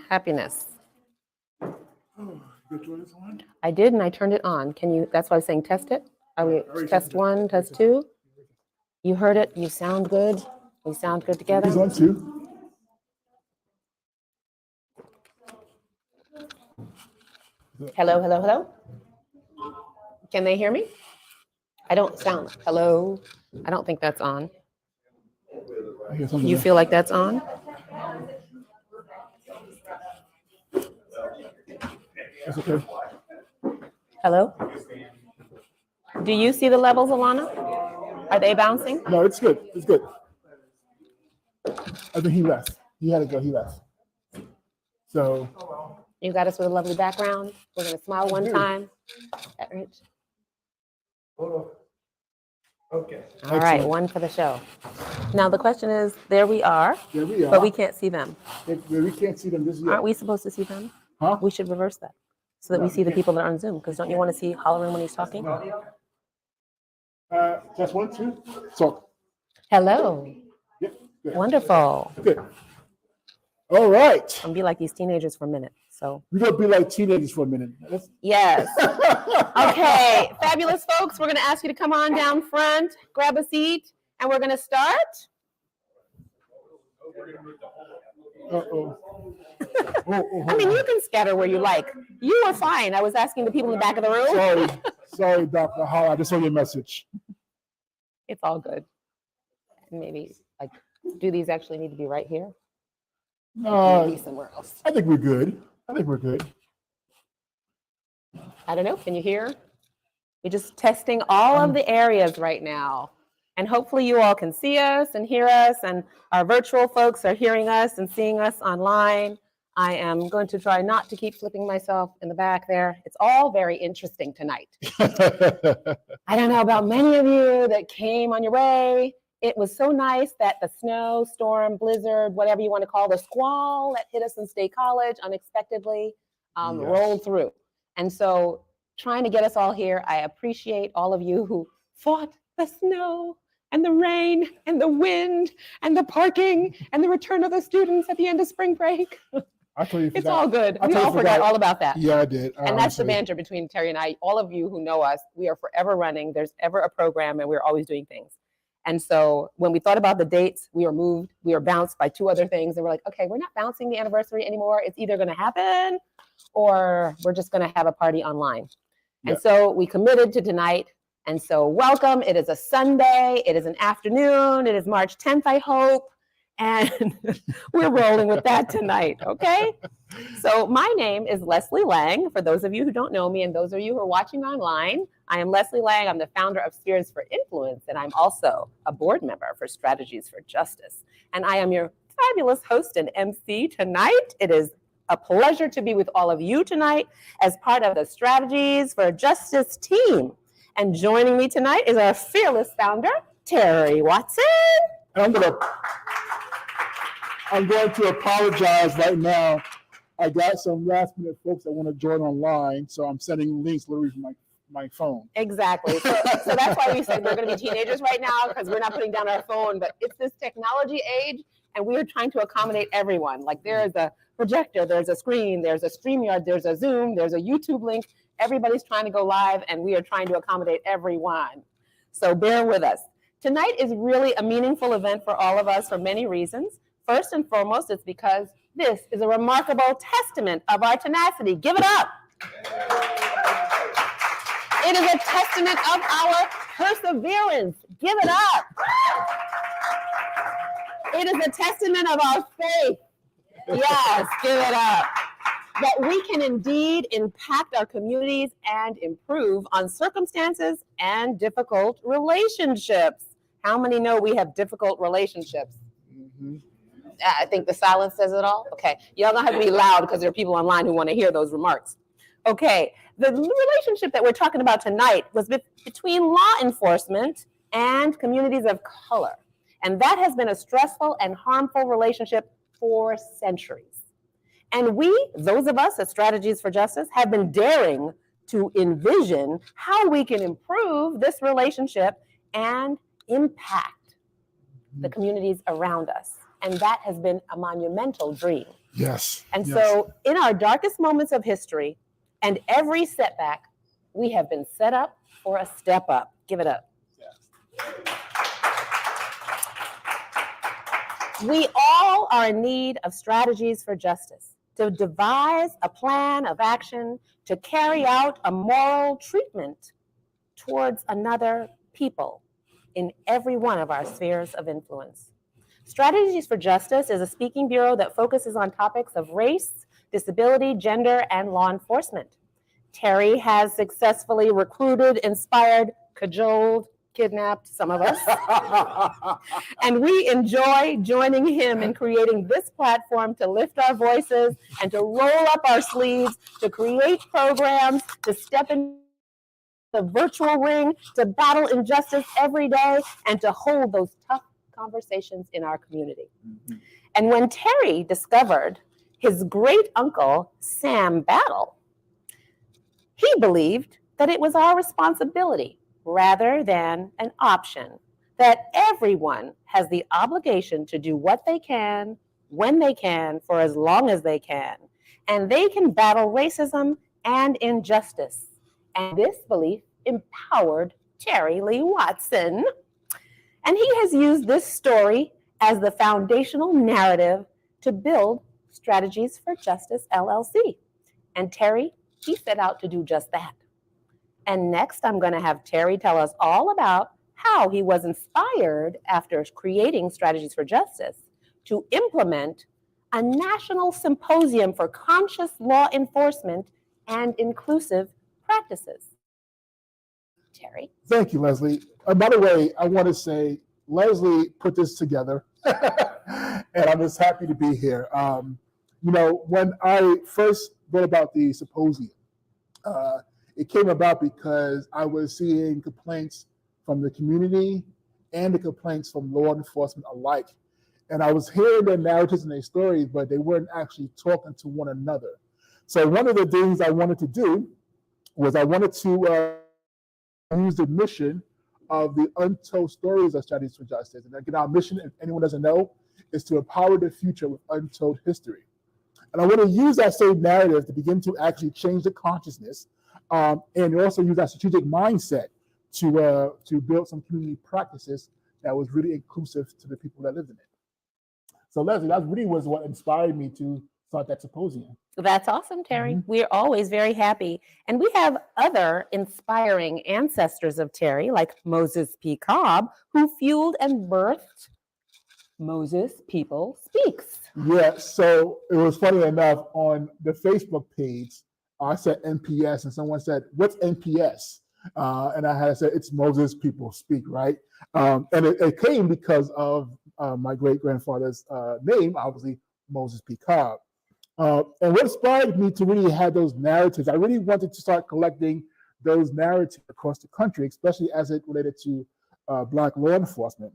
happiness. You turn this on? I did, and I turned it on. Can you? That's why I was saying test it. Are we test 1, test 2? You heard it. You sound good. We sound good together. He's on too. Hello, hello, hello. Can they hear me? I don't sound. Hello. I don't think that's on. I hear something You there. feel like that's on? That's okay. Hello? Do you see the levels, Alana? Are they bouncing? No, it's good. It's good. I think he left. He had to go. He left. So. You got us with a lovely background. We're going to smile one time. That Rich? Okay. All right, one for the show. Now the question is, there we are, There we are. but we can't see them. We can't see them just yet. Aren't we supposed to see them? Huh? We should reverse that so that we see the people that are on Zoom. Because don't you want to see Hollerin when he's talking? Test 1, 2. So. Hello. Yep. Good. Wonderful. Good. All right. I'm be like these teenagers for a minute. So We're going to be like teenagers for a minute. yes. Okay, fabulous folks. We're going to ask you to come on down front, grab a seat, and we're going to start. Uh-oh. I mean, you can scatter where you like. You were fine. I was asking the people in the back of the room. Sorry, Dr. Hall. I just saw your message. It's all good. Maybe, like, do these actually need to be right here? Maybe somewhere else. I think we're good. I don't know. Can you hear? We're just testing all of the areas right now. And hopefully you all can see us and hear us, and our virtual folks are hearing us and seeing us online. I am going to try not to keep flipping myself in the back there. It's all very interesting tonight. I don't know about many of you that came on your way. It was so nice that the snow, storm, blizzard, whatever you want to call the squall that hit us in State College unexpectedly rolled through. And so trying to get us all here, I appreciate all of you who fought the snow and the rain and the wind and the parking and the return of the students at the end of spring break. I told you It's all good. We all forgot all about that. Yeah, I did. And that's the banter between Terry and I. All of you who know us, we are forever running. There's ever a program and we're always doing things. And so when we thought about the dates, we were moved, we were bounced by 2 other things. And we're like, okay, we're not bouncing the anniversary anymore. It's either going to happen or we're just going to have a party online. Yeah. And so we committed to tonight. And so welcome. It is a Sunday. It is an afternoon. It is March 10th, I hope. And we're rolling with that tonight, okay? So my name is Leslie Lang. For those of you who don't know me and those of you who are watching online, I am Leslie Lang. I'm the founder of Spheres for Influence, and I'm also a board member for Strategies for Justice. And I am your fabulous host and MC tonight. It is a pleasure to be with all of you tonight as part of the Strategies for Justice team. And joining me tonight is our fearless founder, Terry Watson. I'm going to apologize right now. I got some last minute folks that want to join online, so I'm sending links literally from my phone. Exactly. So that's why we said we're going to be teenagers right now, because we're not putting down our phone, but it's this technology age, and we are trying to accommodate everyone. Like there is a projector, there's a screen, there's a StreamYard, there's a Zoom, there's a YouTube link. Everybody's trying to go live, and we are trying to accommodate everyone. So bear with us. Tonight is really a meaningful event for all of us for many reasons. First and foremost, it's because this is a remarkable testament of our tenacity. Give it up. It is a testament of our perseverance. Give it up. It is a testament of our faith. Yes, give it up. That we can indeed impact our communities and improve on circumstances and difficult relationships. How many know we have difficult relationships? Mm-hmm. I think the silence says it all. Okay, y'all don't have to be loud because there are people online who want to hear those remarks. Okay, the relationship that we're talking about tonight was between law enforcement and communities of color. And that has been a stressful and harmful relationship for centuries. And we, those of us at Strategies for Justice, have been daring to envision how we can improve this relationship and impact the communities around us. And that has been a monumental dream. Yes. And yes. so in our darkest moments of history and every setback, we have been set up for a step up. Give it up. We all are in need of strategies for justice, to devise a plan of action to carry out a moral treatment towards another people in every one of our spheres of influence. Strategies for Justice is a speaking bureau that focuses on topics of race, disability, gender, and law enforcement. Terry has successfully recruited, inspired, cajoled, kidnapped some of us. And we enjoy joining him in creating this platform to lift our voices and to roll up our sleeves, to create programs, to step in the virtual ring, to battle injustice every day, and to hold those tough conversations in our community. Mm-hmm. And when Terry discovered his great uncle, Sam Battle, he believed that it was our responsibility rather than an option, that everyone has the obligation to do what they can, when they can, for as long as they can, and they can battle racism and injustice. And this belief empowered Terry Lee Watson. And he has used this story as the foundational narrative to build Strategies for Justice, LLC. And Terry, he set out to do just that. And next, I'm going to have Terry tell us all about how he was inspired after creating Strategies for Justice to implement a national symposium for conscious law enforcement and inclusive practices. Terry. Thank you, Leslie. By the way, I want to say Leslie put this together, and I'm just happy to be here. When I first read about the symposium, it came about because I was seeing complaints from the community and the complaints from law enforcement alike. And I was hearing their narratives and their stories, but they weren't actually talking to one another. So one of the things I wanted to do was I wanted to use the mission of the Untold Stories of Strategies for Justice. And again, our mission, if anyone doesn't know, is to empower the future with untold history. And I want to use that same narrative to begin to actually change the consciousness, and also use that strategic mindset to build some community practices that was really inclusive to the people that lived in it. So Leslie, that really was what inspired me to start that symposium. That's awesome, Terry. Mm-hmm. We're always very happy. And we have other inspiring ancestors of Terry, like Moses P. Cobb, who fueled and birthed Moses People Speaks. Yeah, so it was funny enough, on the Facebook page, I said NPS, and someone said, "What's NPS?" And I had said, "It's Moses People Speak," right? And it came because of my great-grandfather's name, obviously, Moses P. Cobb. And what inspired me to really have those narratives, I really wanted to start collecting those narratives across the country, especially as it related to Black law enforcement.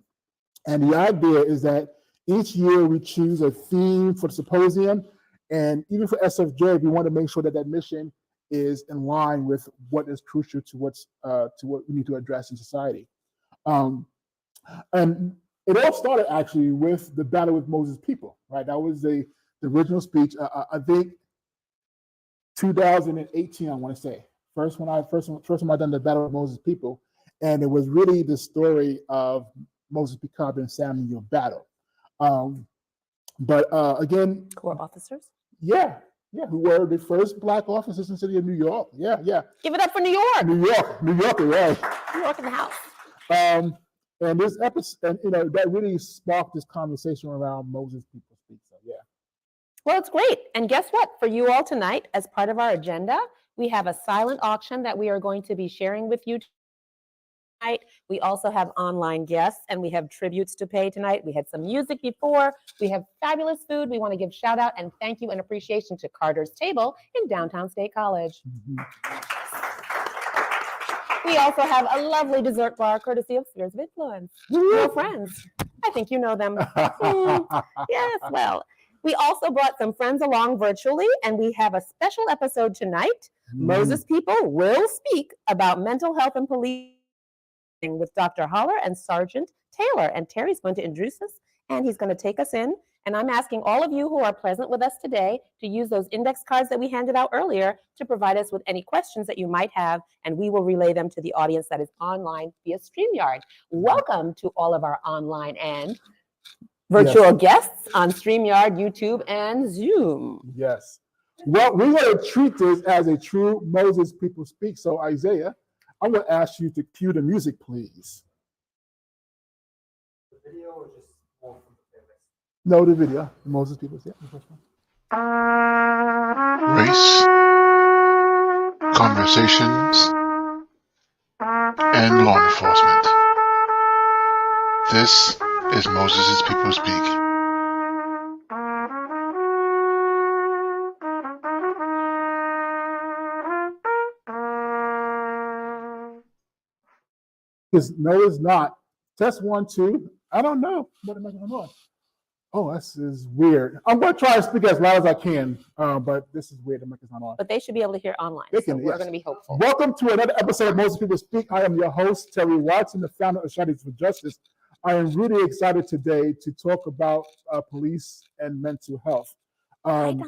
And the idea is that each year we choose a theme for the symposium, and even for SFJ, we want to make sure that that mission is in line with what is crucial to what we need to address in society. And it all started actually with the battle with Moses People, right? That was the original speech. I think 2018, I want to say, first time I done the battle with Moses People, and it was really the story of Moses P. Cobb and Samuel Battle. But again, Corps officers. Yeah, who were the first Black officers in the city of New York. Yeah. Give it up for New York. New Yorker, right? New York in the house. And this episode, and that really sparked this conversation around Moses People Speak. So yeah. Well, it's great. And guess what? For you all tonight, as part of our agenda, we have a silent auction that we are going to be sharing with you tonight. We also have online guests, and we have tributes to pay tonight. We had some music before. We have fabulous food. We want to give shout out and thank you and appreciation to Carter's Table in downtown State College. Mm-hmm. We also have a lovely dessert bar courtesy of Spheres of Influence. Real friends. I think you know them. Yes, well. We also brought some friends along virtually, and we have a special episode tonight. Moses People will speak about mental health and policing with Dr. Holler and Sergeant Taylor. And Terry's going to introduce us, and he's going to take us in And I'm asking all of you who are present with us today to use those index cards that we handed out earlier to provide us with any questions that you might have, and we will relay them to the audience that is online via StreamYard. Welcome to all of our online and virtual guests on StreamYard, YouTube, and Zoom. Yes. Well, we're going to treat this as a true Moses People Speak. So, Isaiah, I'm going to ask you to cue the music, please. The video or just more from the playlist? No, the video. Moses People Speak. Yeah, the first one. Race, conversations, and law enforcement. This is Moses' People Speak. No, it's not. Test 1, 2. I don't know. What am I going on? Oh, this is weird. I'm going to try to speak as loud as I can, but this is weird. The mic is not on. But they should be able to hear online. They can, so we're yes. going to be hopeful. Welcome to another episode of Moses People Speak. I am your host, Terry Watson, the founder of Strategies for Justice. I am really excited today to talk about police and mental health.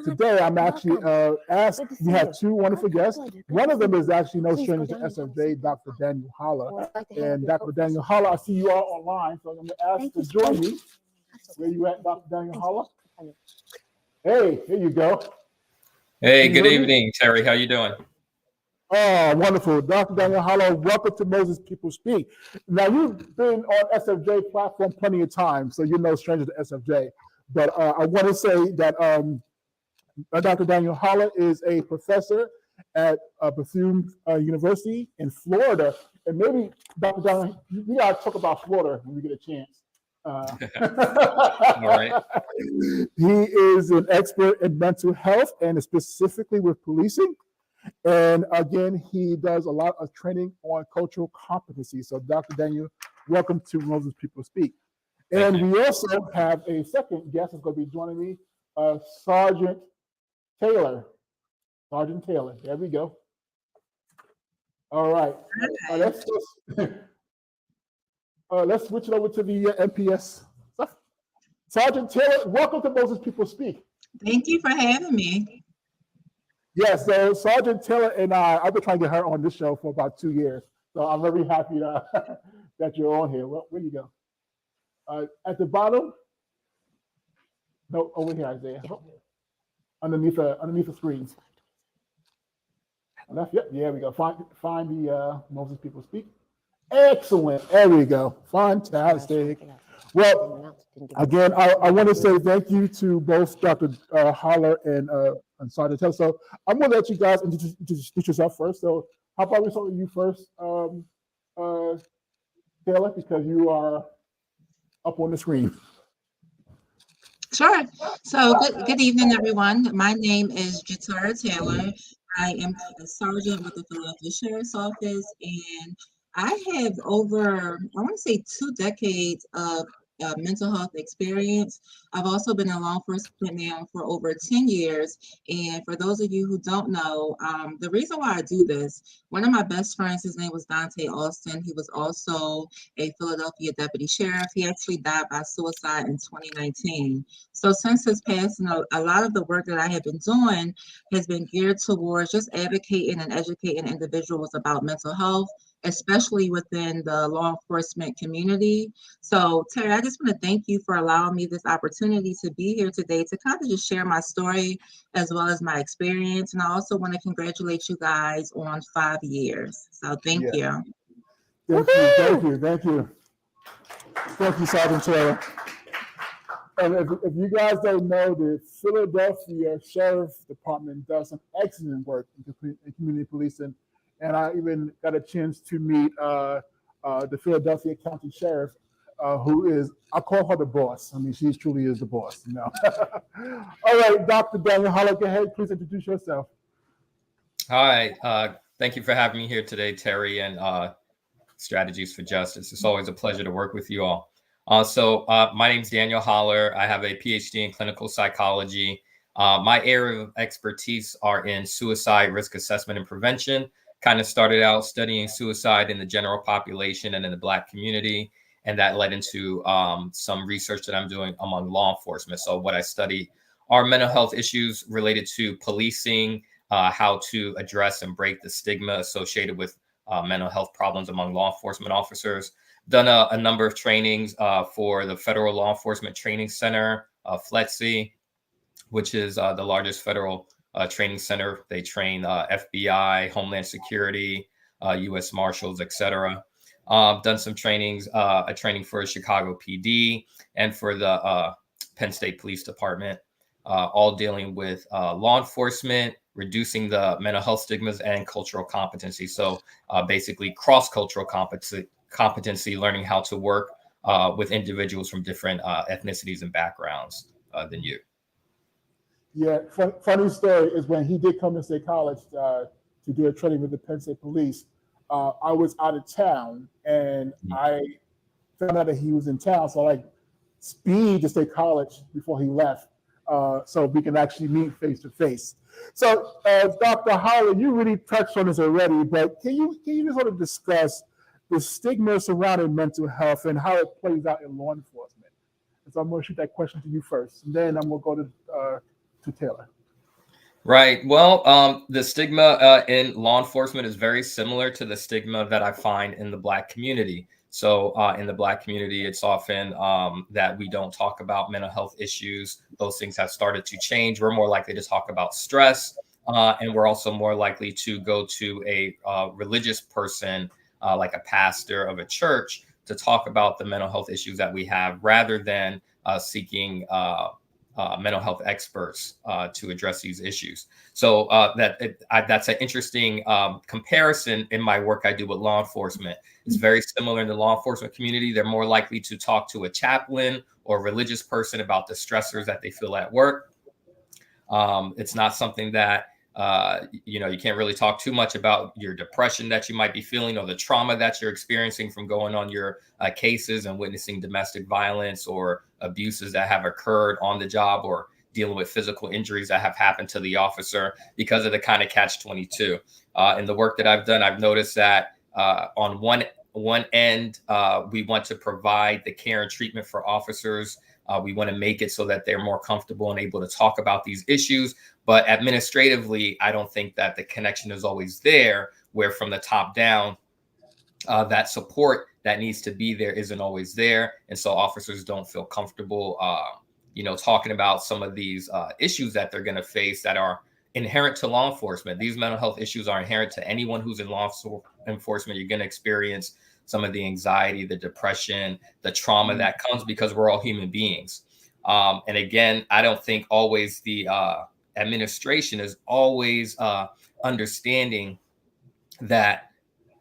Today, I'm actually asked, we have two wonderful guests. One of them is actually no stranger to SFJ, Dr. Daniel Holler. And Dr. Daniel Holler, I see you all online, so I'm going to ask to join me. Where you at, Dr. Daniel Holler? Hey, here you go. Hey, good evening, Terry. How you doing? Oh, wonderful. Dr. Daniel Holler, welcome to Moses People Speak. Now, you've been on SFJ platform plenty of times, so you're no stranger to SFJ. But I want to say that Dr. Daniel Holler is a professor at Bethune University in Florida. And maybe, Dr. Daniel, we got to talk about Florida when we get a chance. All right. He is an expert in mental health and specifically with policing. And again, he does a lot of training on cultural competency. So Dr. Daniel, welcome to Moses People Speak. And we also have a second guest that's going to be joining me, Sergeant Taylor. Sergeant Taylor, there we go. All right. Let's switch it over to the MPS. Sergeant Taylor, welcome to Moses People Speak. Thank you for having me. Yes, so Sergeant Taylor and I've been trying to get her on this show for about 2 years. So I'm very happy that you're on here. Where do you go? At the bottom? No, over here, Isaiah. Oh, underneath the screens. Left, yep, there we go. Find the Moses People Speak. Excellent. There we go. Fantastic. Well, again, I want to say thank you to both Dr. Holler and Sergeant Taylor. So I'm going to let you guys introduce yourself first. So how about we start with you first, Taylor, because you are up on the screen. Sure. So good evening, everyone. My name is Jatara Taylor. I am a sergeant with the Philadelphia Sheriff's Office, and I have over, I want to say 2 decades of mental health experience. I've also been in law enforcement now for over 10 years. And for those of you who don't know, the reason why I do this, one of my best friends, his name was Dante Austin. He was also a Philadelphia deputy sheriff. He actually died by suicide in 2019. So since his passing, a lot of the work that I have been doing has been geared towards just advocating and educating individuals about mental health, especially within the law enforcement community. So Terry, I just want to thank you for allowing me this opportunity to be here today to kind of just share my story as well as my experience. And I also want to congratulate you guys on 5 years. So thank you. Thank you, Sergeant Taylor. And if you guys don't know, the Philadelphia Sheriff's Department does some excellent work in community policing. And I even got a chance to meet the Philadelphia County Sheriff, who is, I call her the boss. I mean, she truly is the boss, you know. All right, Dr. Daniel Holler, go ahead, please introduce yourself. Hi, thank you for having me here today, Terry, and Strategies for Justice. It's always a pleasure to work with you all. My name's Daniel Holler. I have a PhD in clinical psychology. My area of expertise are in suicide risk assessment and prevention. Kind of started out studying suicide in the general population and in the Black community. and that led into some research that I'm doing among law enforcement. So what I study are mental health issues related to policing, how to address and break the stigma associated with mental health problems among law enforcement officers. Done a number of trainings for the Federal Law Enforcement Training Center, FLETC, which is the largest federal training center. They train FBI, Homeland Security, U.S. Marshals, etc. Done some trainings, a training for Chicago PD and for the Penn State Police Department, all dealing with law enforcement, reducing the mental health stigmas, and cultural competency. So basically cross-cultural competency, learning how to work with individuals from different ethnicities and backgrounds than you. Yeah, funny story is when he did come to State College to do a training with the Penn State Police, I was out of town and I found out that he was in town. So I like speed to State College before he left so we can actually meet face to face. So Dr. Howard, you really touched on this already, but can you just sort of discuss the stigma surrounding mental health and how it plays out in law enforcement? And so I'm going to shoot that question to you first, and then I'm going to go to Taylor. Right. Well, the stigma in law enforcement is very similar to the stigma that I find in the Black community. So in the Black community, it's often that we don't talk about mental health issues. Those things have started to change. We're more likely to talk about stress, and we're also more likely to go to a religious person, like a pastor of a church, to talk about the mental health issues that we have, rather than seeking mental health experts to address these issues. So that's an interesting comparison in my work I do with law enforcement. It's very similar in the law enforcement community. They're more likely to talk to a chaplain or a religious person about the stressors that they feel at work. It's not something that you can't really talk too much about your depression that you might be feeling, or the trauma that you're experiencing from going on your cases and witnessing domestic violence or abuses that have occurred on the job, or dealing with physical injuries that have happened to the officer, because of the kind of catch-22. In the work that I've done, I've noticed that on one end, we want to provide the care and treatment for officers. We want to make it so that they're more comfortable and able to talk about these issues. But administratively, I don't think that the connection is always there, where from the top down, that support that needs to be there isn't always there. And so officers don't feel comfortable, talking about some of these issues that they're going to face that are inherent to law enforcement. These mental health issues are inherent to anyone who's in law enforcement. You're going to experience some of the anxiety, the depression, the trauma that comes, because we're all human beings. And again, I don't think always the administration is always understanding that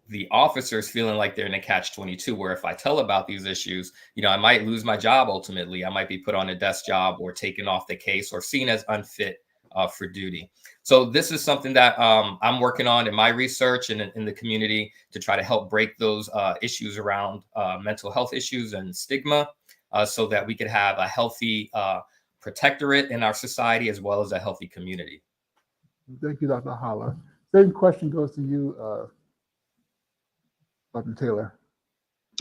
the officers feeling like they're in a catch-22, where if I tell about these issues, I might lose my job ultimately. I might be put on a desk job or taken off the case or seen as unfit for duty. So this is something that I'm working on in my research and in the community, to try to help break those issues around mental health issues and stigma, so that we could have a healthy protectorate in our society, as well as a healthy community. Thank you, Dr. Holler. Same question goes to you, Dr. Taylor.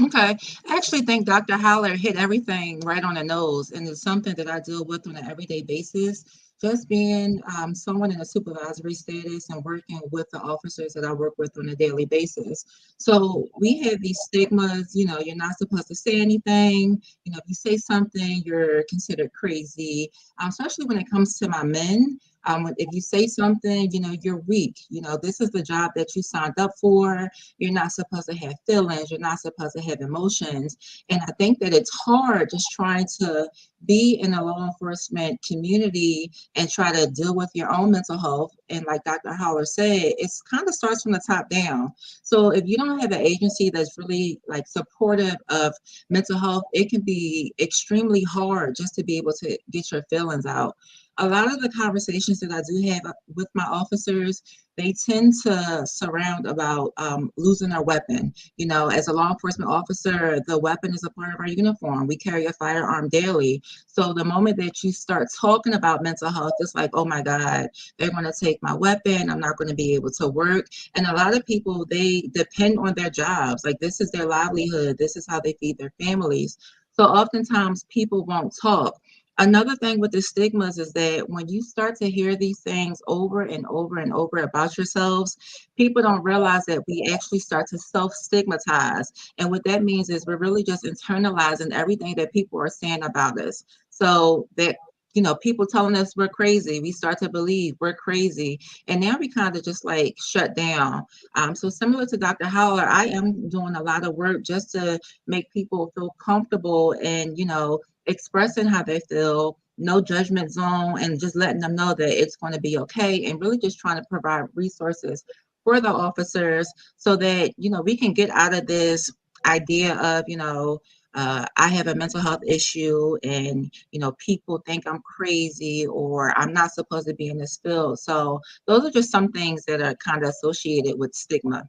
Okay. I actually think Dr. Holler hit everything right on the nose, and it's something that I deal with on an everyday basis. Just being someone in a supervisory status and working with the officers that I work with on a daily basis. So we have these stigmas, you're not supposed to say anything. If you say something, you're considered crazy, especially when it comes to my men. If you say something, you're weak. This is the job that you signed up for. You're not supposed to have feelings. You're not supposed to have emotions. And I think that it's hard just trying to be in the law enforcement community and try to deal with your own mental health. And like Dr. Holler said, it's kind of starts from the top down. So if you don't have an agency that's really like supportive of mental health, it can be extremely hard just to be able to get your feelings out. a lot of the conversations that I do have with my officers, they tend to surround about losing their weapon. You know, as a law enforcement officer, the weapon is a part of our uniform. We carry a firearm daily. So the moment that you start talking about mental health, it's like, oh my God, they're going to take my weapon. I'm not going to be able to work. And a lot of people, they depend on their jobs. Like, this is their livelihood. This is how they feed their families. So oftentimes people won't talk. Another thing with the stigmas is that when you start to hear these things over and over and over about yourselves, people don't realize that we actually start to self-stigmatize. And what that means is we're really just internalizing everything that people are saying about us. So that, you know, people telling us we're crazy, we start to believe we're crazy. And now we kind of just like shut down. So similar to Dr. Howler, I am doing a lot of work just to make people feel comfortable and, you know, expressing how they feel, no judgment zone, and just letting them know that it's going to be okay, and really just trying to provide resources for the officers so that, you know, we can get out of this idea of, you know, I have a mental health issue and, you know, people think I'm crazy or I'm not supposed to be in this field. So those are just some things that are kind of associated with stigma.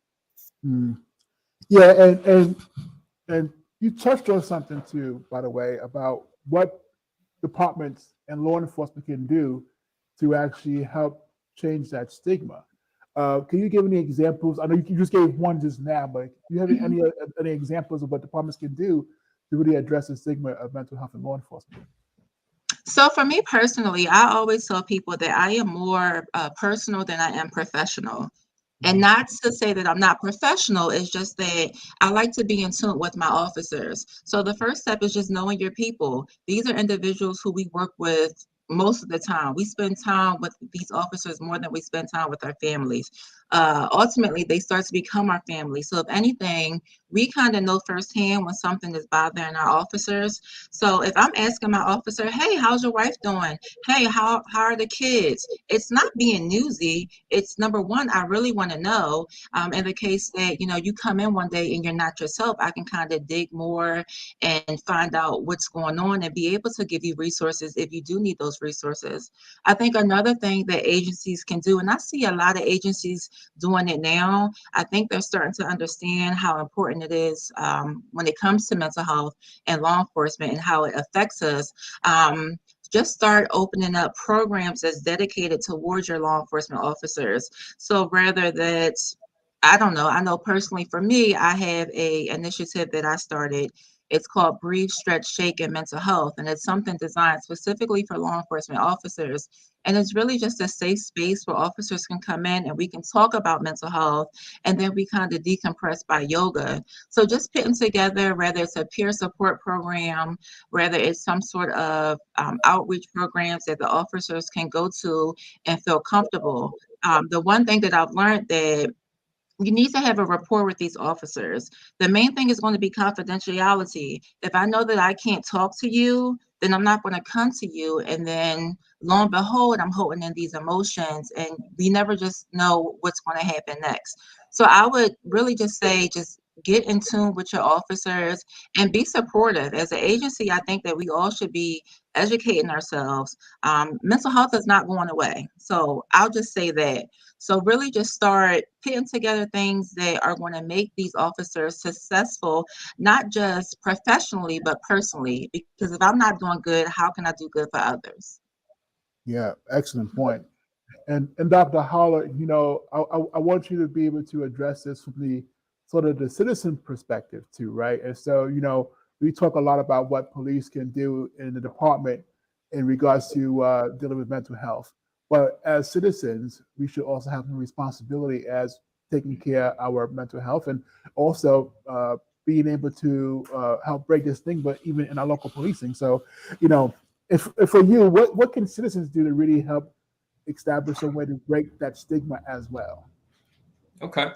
Mm. Yeah, and you touched on something too, by the way, about what departments and law enforcement can do to actually help change that stigma. Can you give any examples? I know you just gave one just now, but do you have any examples of what departments can do to really address the stigma of mental health in law enforcement? So for me personally, I always tell people that I am more personal than I am professional. And not to say that I'm not professional, it's just that I like to be in tune with my officers. So the first step is just knowing your people. These are individuals who we work with most of the time. We spend time with these officers more than we spend time with our families. Ultimately, they start to become our family. So if anything, we kind of know firsthand when something is bothering our officers. So if I'm asking my officer, hey, how's your wife doing? Hey, how are the kids? It's not being newsy. It's number one, I really want to know. In the case that, you know, you come in one day and you're not yourself, I can kind of dig more and find out what's going on and be able to give you resources if you do need those resources. I think another thing that agencies can do, and I see a lot of agencies doing it now, I think they're starting to understand how important it is when it comes to mental health and law enforcement and how it affects us. Just start opening up programs that's dedicated towards your law enforcement officers. So rather that, I don't know, I know personally for me, I have a initiative that I started. It's called Breathe, Stretch, Shake, and Mental Health. And it's something designed specifically for law enforcement officers. And it's really just a safe space where officers can come in and we can talk about mental health. And then we kind of decompress by yoga. So just putting together, whether it's a peer support program, whether it's some sort of outreach programs that the officers can go to and feel comfortable. The one thing that I've learned that you need to have a rapport with these officers. The main thing is going to be confidentiality. If I know that I can't talk to you, then I'm not going to come to you. And then lo and behold, I'm holding in these emotions and we never just know what's going to happen next. So I would really just say, just get in tune with your officers and be supportive. As an agency, I think that we all should be educating ourselves. Mental health is not going away. So I'll just say that. So really just start putting together things that are going to make these officers successful, not just professionally, but personally. Because if I'm not doing good, how can I do good for others? Yeah, excellent point. And Dr. Holler, you know, I want you to be able to address this from the sort of the citizen perspective too, right? And so, you know, we talk a lot about what police can do in the department in regards to dealing with mental health. But as citizens, we should also have a responsibility as taking care of our mental health and also being able to help break this thing, but even in our local policing. So, you know, if for you, what can citizens do to really help establish a way to break that stigma as well? Okay.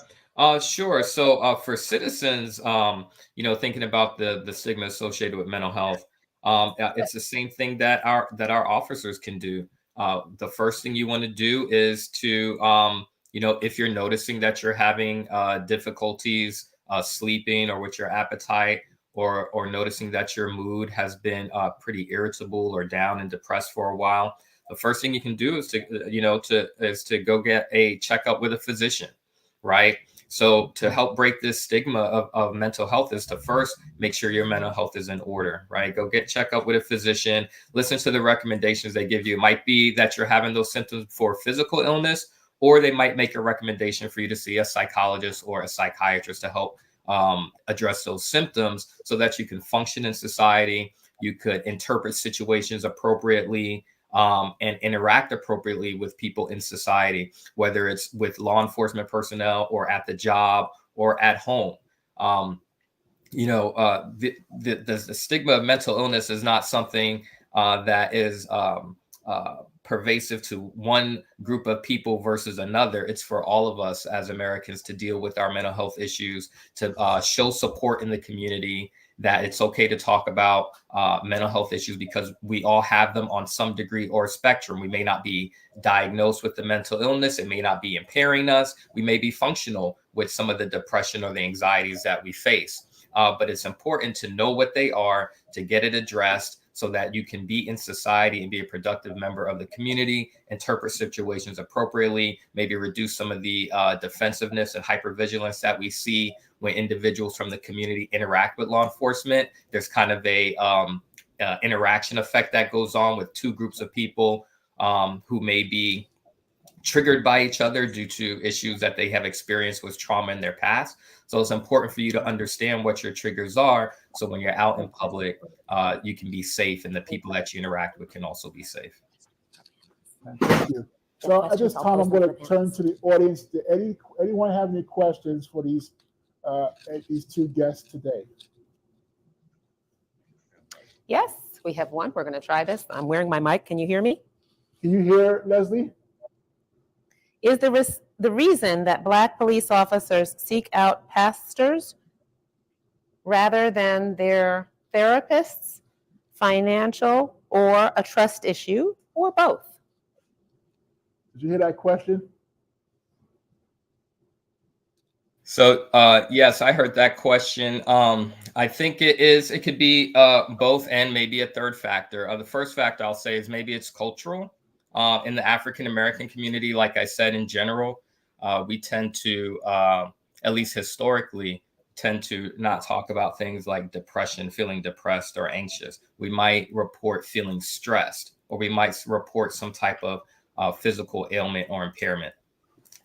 Sure. So for citizens, you know, thinking about the stigma associated with mental health, it's the same thing that our officers can do. The first thing you want to do is to, you know, if you're noticing that you're having difficulties sleeping or with your appetite, or noticing that your mood has been pretty irritable or down and depressed for a while, the first thing you can do is to go get a checkup with a physician, right? So to help break this stigma of mental health is to first make sure your mental health is in order, right? Go get checked up with a physician, listen to the recommendations they give you. It might be that you're having those symptoms for physical illness, or they might make a recommendation for you to see a psychologist or a psychiatrist to help address those symptoms so that you can function in society. You could interpret situations appropriately, and interact appropriately with people in society, whether it's with law enforcement personnel or at the job or at home. The stigma of mental illness is not something that is pervasive to one group of people versus another. It's for all of us as Americans to deal with our mental health issues, to show support in the community, that it's okay to talk about mental health issues because we all have them on some degree or spectrum. We may not be diagnosed with the mental illness. It may not be impairing us. We may be functional with some of the depression or the anxieties that we face. But it's important to know what they are, to get it addressed so that you can be in society and be a productive member of the community, interpret situations appropriately, maybe reduce some of the defensiveness and hypervigilance that we see when individuals from the community interact with law enforcement. There's kind of a interaction effect that goes on with two groups of people who may be triggered by each other due to issues that they have experienced with trauma in their past. So it's important for you to understand what your triggers are, so when you're out in public, you can be safe, and the people that you interact with can also be safe. Thank you. So at this time, I'm going to turn to the audience. Did anyone have any questions for these two guests today? Yes, we have one. We're going to try this. I'm wearing my mic. Can you hear me? Can you hear Leslie? Is the reason that Black police officers seek out pastors rather than their therapists financial or a trust issue, or both? Did you hear that question? So yes, I heard that question. I think it could be both and maybe a third factor. The first factor I'll say is maybe it's cultural. In the African American community, like I said, in general, we tend to, at least historically, tend to not talk about things like depression, feeling depressed or anxious. We might report feeling stressed, or we might report some type of physical ailment or impairment.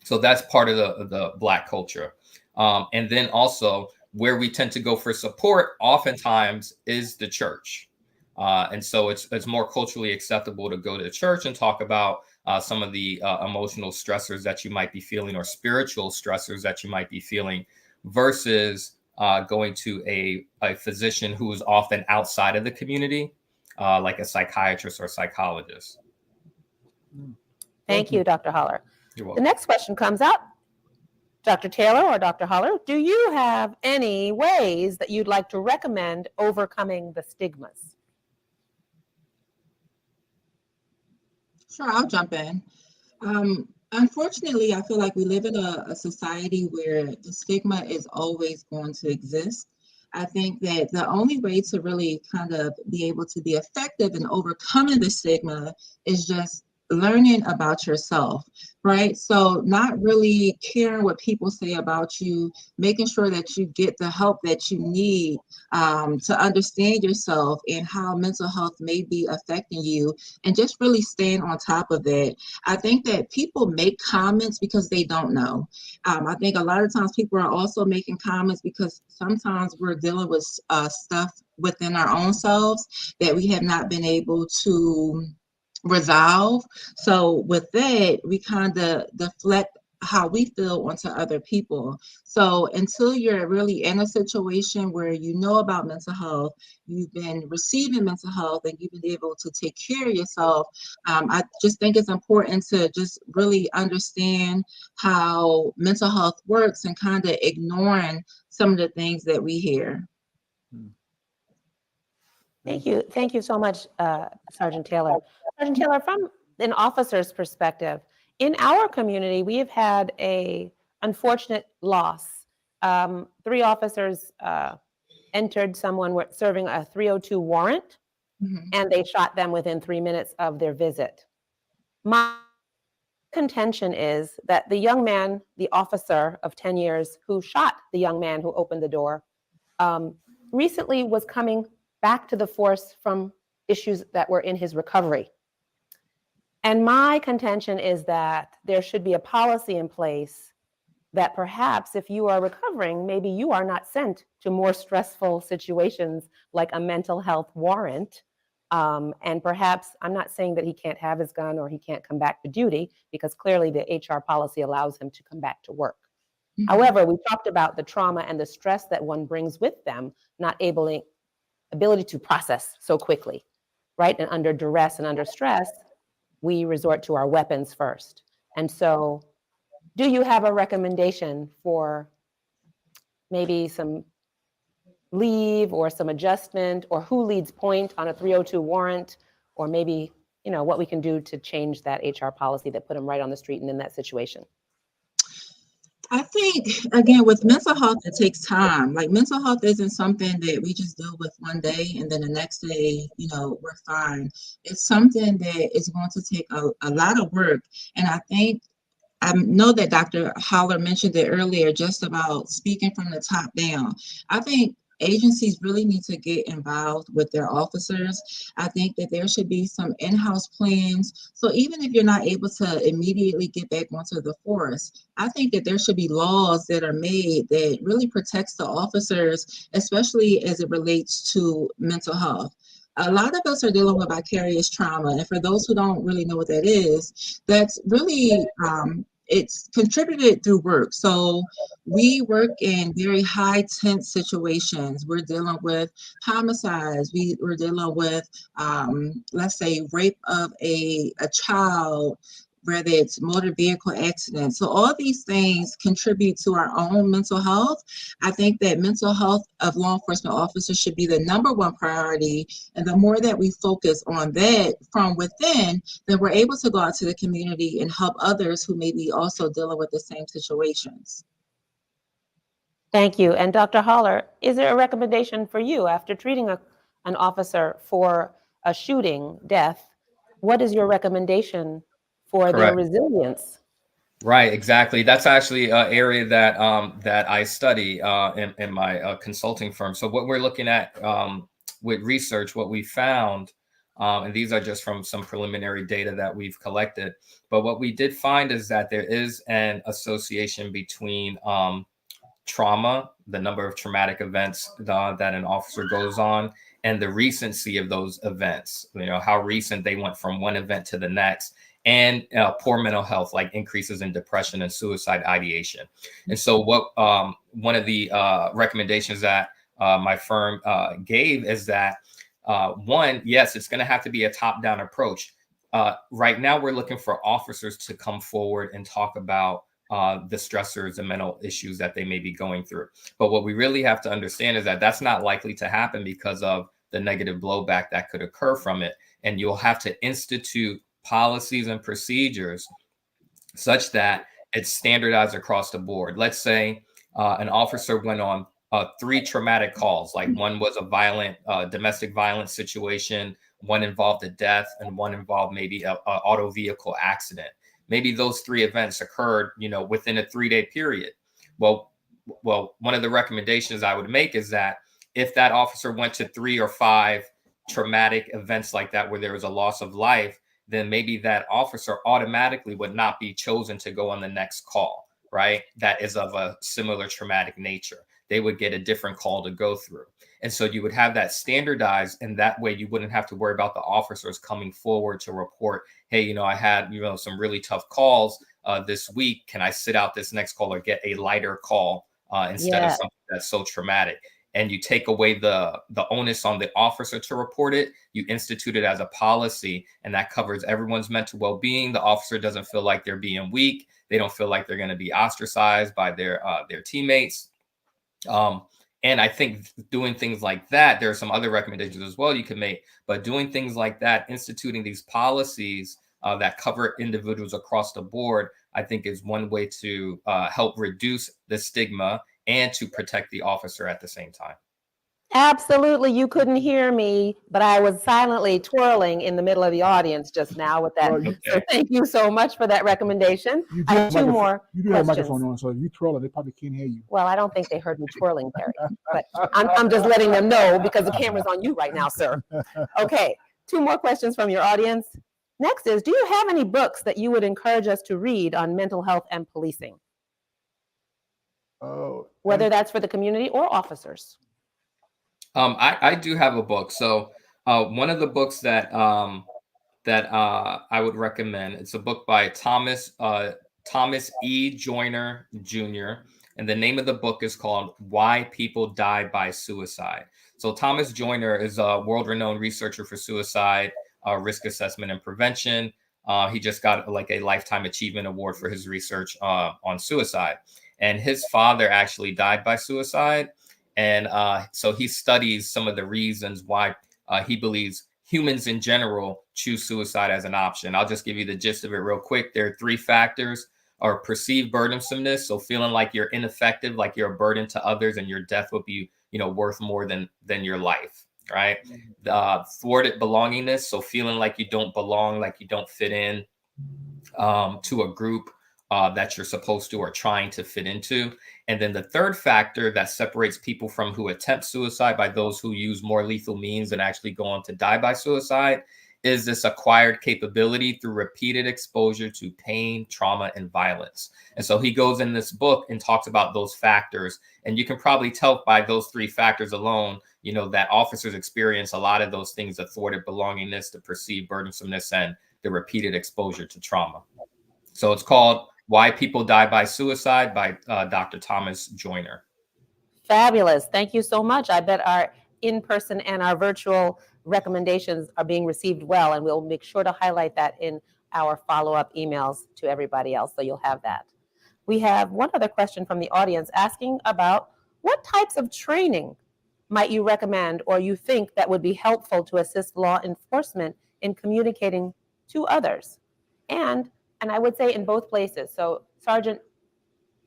So that's part of the Black culture. And then also where we tend to go for support oftentimes is the church. And so it's more culturally acceptable to go to church and talk about some of the emotional stressors that you might be feeling, or spiritual stressors that you might be feeling, versus going to a physician who is often outside of the community, like a psychiatrist or psychologist. Thank you, Dr. Holler. You're The welcome. next question comes up. Dr. Taylor or Dr. Holler, do you have any ways that you'd like to recommend overcoming the stigmas? Sure, I'll jump in. Unfortunately, I feel like we live in a society where the stigma is always going to exist. I think that the only way to really kind of be able to be effective in overcoming the stigma is just learning about yourself, right? So not really caring what people say about you, making sure that you get the help that you need to understand yourself and how mental health may be affecting you, and just really staying on top of it. I think that people make comments because they don't know. I think a lot of times people are also making comments because sometimes we're dealing with stuff within our own selves that we have not been able to resolve. So with that, we kind of deflect how we feel onto other people. So until you're really in a situation where you know about mental health, you've been receiving mental health, and you've been able to take care of yourself, I just think it's important to just really understand how mental health works and kind of ignoring some of the things that we hear. Thank you. Thank you so much, Sergeant Taylor. Sergeant Taylor, from an officer's perspective, in our community, we have had a unfortunate loss. 3 officers entered someone serving a 302 warrant, Mhm. and they shot them within 3 minutes of their visit. My contention is that the young man, the officer of 10 years who shot the young man who opened the door, recently was coming back to the force from issues that were in his recovery. And my contention is that there should be a policy in place that perhaps if you are recovering, maybe you are not sent to more stressful situations like a mental health warrant. And perhaps, I'm not saying that he can't have his gun or he can't come back to duty, because clearly the HR policy allows him to come back to work. Mhm. However, we talked about the trauma and the stress that one brings with them, not ability to process so quickly, right? And under duress and under stress, we resort to our weapons first. And so, do you have a recommendation for maybe some leave or some adjustment, or who leads point on a 302 warrant, or maybe, what we can do to change that HR policy that put them right on the street and in that situation? I think, again, with mental health, it takes time. Like, mental health isn't something that we just deal with one day and then the next day, we're fine. It's something that is going to take a lot of work. And I think, I know that Dr. Holler mentioned it earlier, just about speaking from the top down. I think agencies really need to get involved with their officers. I think that there should be some in-house plans. So even if you're not able to immediately get back onto the force, I think that there should be laws that are made that really protects the officers, especially as it relates to mental health. A lot of us are dealing with vicarious trauma, and for those who don't really know what that is, that's really it's contributed through work. So we work in very high tense situations. We're dealing with homicides. We're dealing with, let's say, rape of a child, whether it's motor vehicle accidents. So all these things contribute to our own mental health. I think that mental health of law enforcement officers should be the number one priority. And the more that we focus on that from within, then we're able to go out to the community and help others who may be also dealing with the same situations. Thank you. And Dr. Holler, is there a recommendation for you after treating an officer for a shooting death? What is your recommendation for their Correct. resilience? Right, exactly. That's actually an area that that I study in my consulting firm. So what we're looking at with research, what we found, and these are just from some preliminary data that we've collected, but what we did find is that there is an association between trauma, the number of traumatic events that an officer goes on, and the recency of those events, how recent they went from one event to the next, and poor mental health, like increases in depression and suicide ideation. And so what one of the recommendations that my firm gave is that one, yes, it's going to have to be a top-down approach. Right now, we're looking for officers to come forward and talk about the stressors and mental issues that they may be going through. But what we really have to understand is that that's not likely to happen because of the negative blowback that could occur from it. And you'll have to institute policies and procedures such that it's standardized across the board. Let's say an officer went on 3 traumatic calls, like one was a violent domestic violence situation, one involved a death, and one involved maybe a auto vehicle accident. Maybe those 3 events occurred, within a 3-day period. Well, one of the recommendations I would make is that if that officer went to 3 or 5 traumatic events like that, where there was a loss of life, then maybe that officer automatically would not be chosen to go on the next call, right? That is of a similar traumatic nature. They would get a different call to go through. And so you would have that standardized, and that way you wouldn't have to worry about the officers coming forward to report, hey, I had, some really tough calls this week. Can I sit out this next call or get a lighter call instead of something that's so traumatic? And you take away the onus on the officer to report it. You institute it as a policy, and that covers everyone's mental well-being. The officer doesn't feel like they're being weak. They don't feel like they're going to be ostracized by their teammates. And I think doing things like that, there are some other recommendations as well you can make, but doing things like that, instituting these policies that cover individuals across the board, I think is one way to help reduce the stigma and to protect the officer at the same time. Absolutely, you couldn't hear me, but I was silently twirling in the middle of the audience just now with that. Well, you, So thank you so much for that recommendation. you do I have have a two microphone. more You do have a questions. microphone on, so if you twirl it, they probably can't hear you. Well, I don't think they heard me twirling, Terry, but I'm just letting them know because the camera's on you right now, sir. Okay, two more questions from your audience. Next is, do you have any books that you would encourage us to read on mental health and policing, Oh, whether that's for the community or officers? I do have a book. So one of the books that I would recommend, it's a book by Thomas E. Joyner Jr. And the name of the book is called Why People Die by Suicide. So Thomas Joyner is a world-renowned researcher for suicide, risk assessment and prevention. He just got like a Lifetime Achievement Award for his research on suicide. And his father actually died by suicide. And so he studies some of the reasons why he believes humans in general choose suicide as an option. I'll just give you the gist of it real quick. There are three factors: or perceived burdensomeness, so feeling like you're ineffective, like you're a burden to others, and your death would be, worth more than your life, right? Thwarted belongingness, so feeling like you don't belong, like you don't fit in to a group that you're supposed to or trying to fit into. And then the third factor that separates people from who attempt suicide by those who use more lethal means and actually go on to die by suicide is this acquired capability through repeated exposure to pain, trauma, and violence. And so he goes in this book and talks about those factors. And you can probably tell by those three factors alone, that officers experience a lot of those things: the thwarted belongingness, the perceived burdensomeness, and the repeated exposure to trauma. So it's called Why People Die by Suicide by Dr. Thomas Joyner. Fabulous. Thank you so much. I bet our in-person and our virtual recommendations are being received well, and we'll make sure to highlight that in our follow-up emails to everybody else, so you'll have that. We have one other question from the audience asking about what types of training might you recommend or you think that would be helpful to assist law enforcement in communicating to others? And I would say in both places. So Sergeant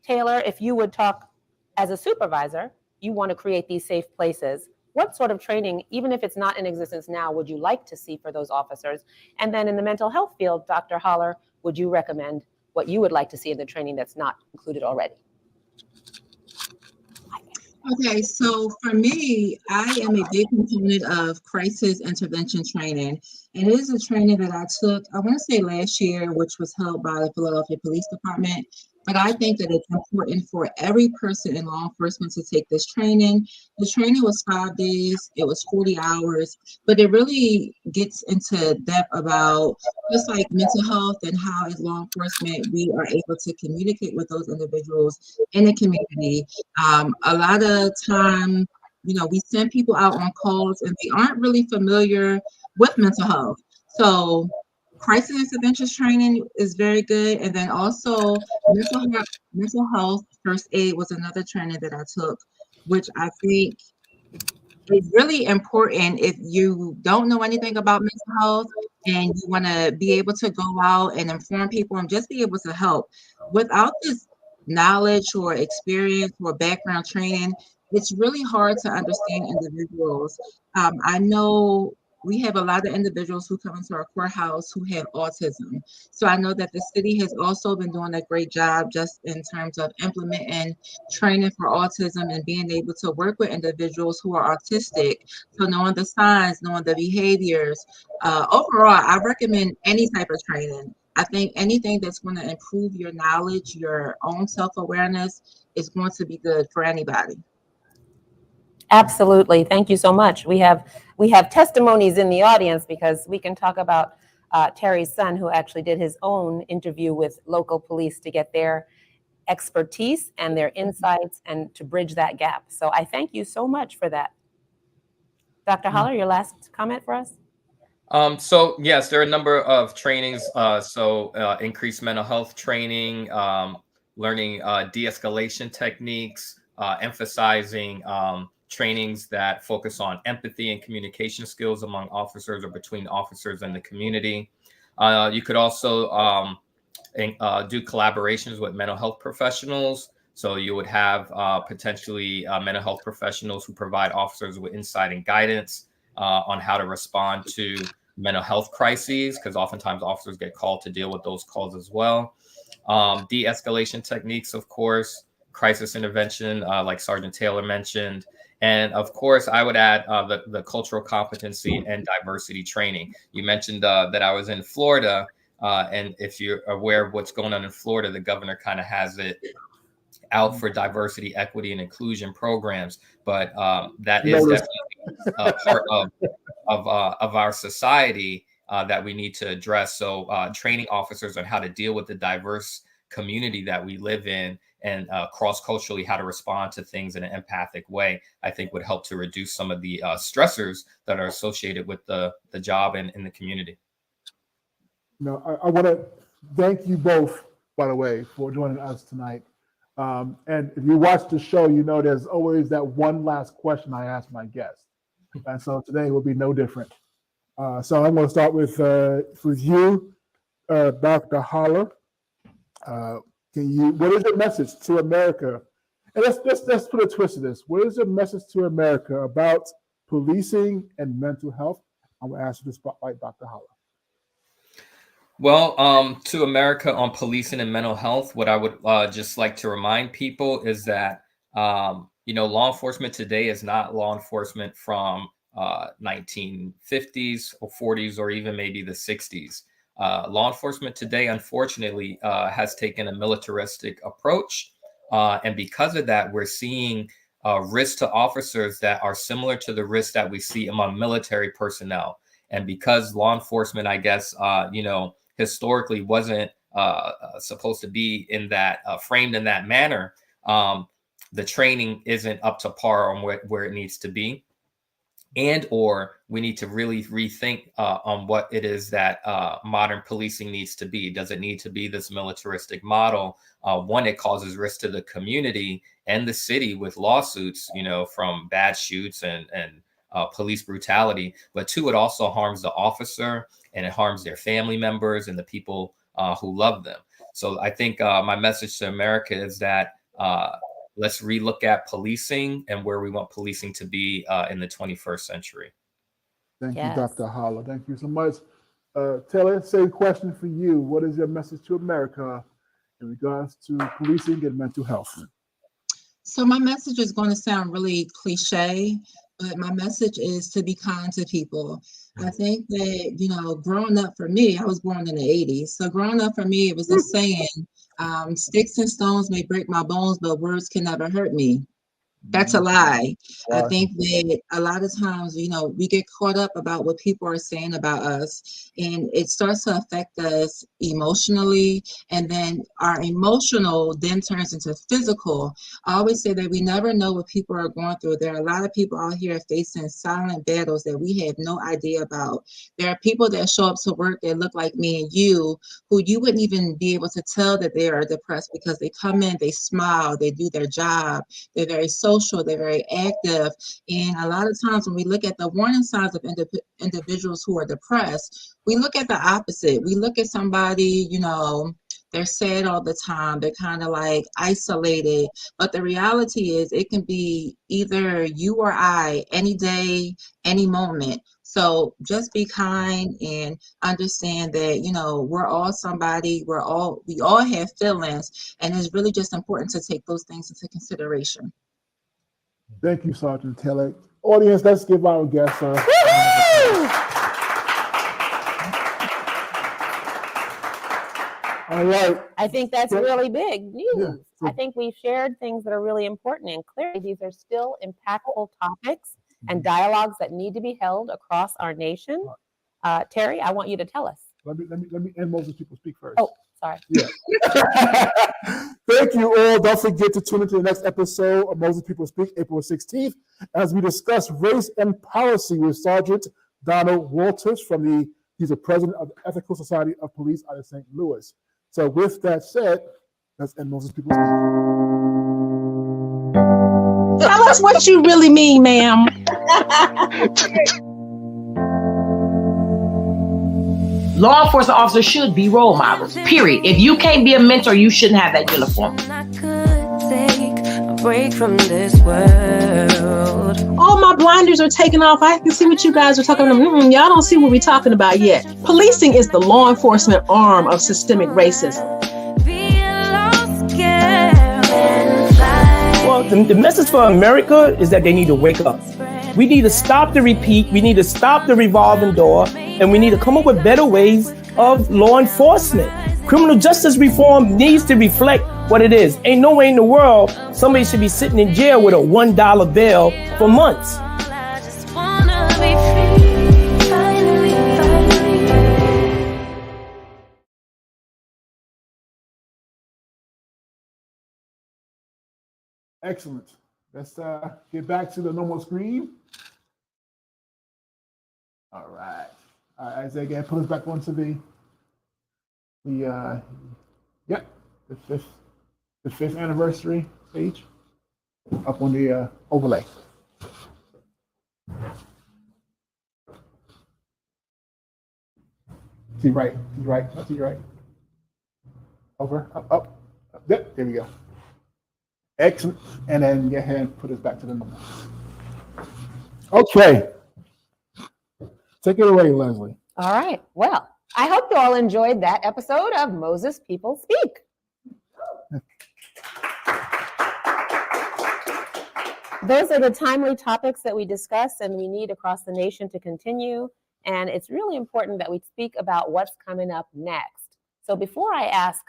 Taylor, if you would talk as a supervisor, you want to create these safe places. What sort of training, even if it's not in existence now, would you like to see for those officers? And then in the mental health field, Dr. Holler, would you recommend what you would like to see in the training that's not included already? Okay, so for me, I am a big component of crisis intervention training. And it is a training that I took, I want to say last year, which was held by the Philadelphia Police Department. But I think that it's important for every person in law enforcement to take this training. The training was 5 days, it was 40 hours, but it really gets into depth about just like mental health and how as law enforcement, we are able to communicate with those individuals in the community. A lot of time, we send people out on calls and they aren't really familiar with mental health. So crisis intervention training is very good. And then also mental health first aid was another training that I took, which I think is really important if you don't know anything about mental health and you want to be able to go out and inform people and just be able to help. Without this knowledge or experience or background training, it's really hard to understand individuals. I know we have a lot of individuals who come into our courthouse who have autism. So I know that the city has also been doing a great job just in terms of implementing training for autism and being able to work with individuals who are autistic. So knowing the signs, knowing the behaviors. Overall, I recommend any type of training. I think anything that's going to improve your knowledge, your own self-awareness is going to be good for anybody. Absolutely. Thank you so much. We have testimonies in the audience because we can talk about Terry's son, who actually did his own interview with local police to get their expertise and their insights and to bridge that gap. So I thank you so much for that. Dr. Holler, your last comment for us? So yes, there are a number of trainings. Increased mental health training, learning de-escalation techniques, emphasizing trainings that focus on empathy and communication skills among officers or between officers and the community. You could also do collaborations with mental health professionals. So you would have potentially mental health professionals who provide officers with insight and guidance on how to respond to mental health crises, because oftentimes officers get called to deal with those calls as well. De-escalation techniques, of course, crisis intervention, like Sergeant Taylor mentioned. And of course, I would add the cultural competency and diversity training. You mentioned that I was in Florida, and if you're aware of what's going on in Florida, the governor kind of has it out for diversity, equity, and inclusion programs. But that is definitely a part of our society that we need to address. So training officers on how to deal with the diverse community that we live in, and cross-culturally how to respond to things in an empathic way, I think would help to reduce some of the stressors that are associated with the job and in the community. I want to thank you both, by the way, for joining us tonight. And if you watch the show, you know there's always that one last question I ask my guests. And so today will be no different. So I'm going to start with you, Dr. Haller. What is your message to America? And let's put a twist to this. What is your message to America about policing and mental health? I'm going to ask you to spotlight Dr. Haller. Well, to America on policing and mental health, what I would just like to remind people is that, law enforcement today is not law enforcement from 1950s or 40s or even maybe the 60s. Law enforcement today, unfortunately, has taken a militaristic approach. And because of that, we're seeing risks to officers that are similar to the risks that we see among military personnel. And because law enforcement, I guess, historically wasn't supposed to be in that framed in that manner, the training isn't up to par on where it needs to be. And or we need to really rethink on what it is that modern policing needs to be. Does it need to be this militaristic model? One, it causes risk to the community and the city with lawsuits, from bad shoots and police brutality. But two, it also harms the officer and it harms their family members and the people who love them. So I think my message to America is that let's relook at policing and where we want policing to be in the 21st century. Thank you, Dr. Haller. Thank you so much. Taylor, same question for you. What is your message to America in regards to policing and mental health? So my message is going to sound really cliche, but my message is to be kind to people. I think that, growing up for me, I was born in the 80s. So growing up for me, it was this saying, sticks and stones may break my bones, but words can never hurt me. That's a lie. I think that a lot of times, we get caught up about what people are saying about us, and it starts to affect us emotionally, and then our emotional then turns into physical. I always say that we never know what people are going through. There are a lot of people out here facing silent battles that we have no idea about. There are people that show up to work that look like me and you, who you wouldn't even be able to tell that they are depressed because they come in, they smile, they do their job, they're very social, they're very active. And a lot of times when we look at the warning signs of individuals who are depressed, we look at the opposite. We look at somebody, they're sad all the time, they're kind of like isolated. But the reality is it can be either you or I, any day, any moment. So just be kind and understand that, we're all somebody, we all have feelings, and it's really just important to take those things into consideration. Thank you, Sergeant Taylor. Audience, let's give our guests a All right. I think that's really big news. Yeah. I think we've shared things that are really important, and clearly these are still impactful topics and dialogues that need to be held across our nation. Terry, I want you to tell us. Let me end Moses People Speak first. Oh, sorry. Yeah. Thank you all. Don't forget to tune into the next episode of Moses People Speak, April 16th, as we discuss race and policy with Sergeant Donald Walters he's the president of the Ethical Society of Police out of St. Louis. So with that said, let's end Moses People Speak. Tell us what you really mean, ma'am. Law enforcement officers should be role models, period. If you can't be a mentor, you shouldn't have that uniform. break from this world. All my blinders are taken off. I can see what you guys are talking about. Y'all don't see what we're talking about yet. Policing is the law enforcement arm of systemic racism. Well, the message for America is that they need to wake up. We need to stop the repeat. We need to stop the revolving door. And we need to come up with better ways of law enforcement. Criminal justice reform needs to reflect what it is. Ain't no way in the world somebody should be sitting in jail with a $1 bail for months. Excellent. Let's get back to the normal screen. All right. Isaiah, again, put us back onto the fifth anniversary page up on the overlay. To your right, to your right. Over, up. Yep, there we go. Excellent. And then go ahead and put us back to the normal. Okay. Take it away, Leslie. All right. Well, I hope you all enjoyed that episode of Moses People Speak. Those are the timely topics that we discuss and we need across the nation to continue. And it's really important that we speak about what's coming up next. So before I ask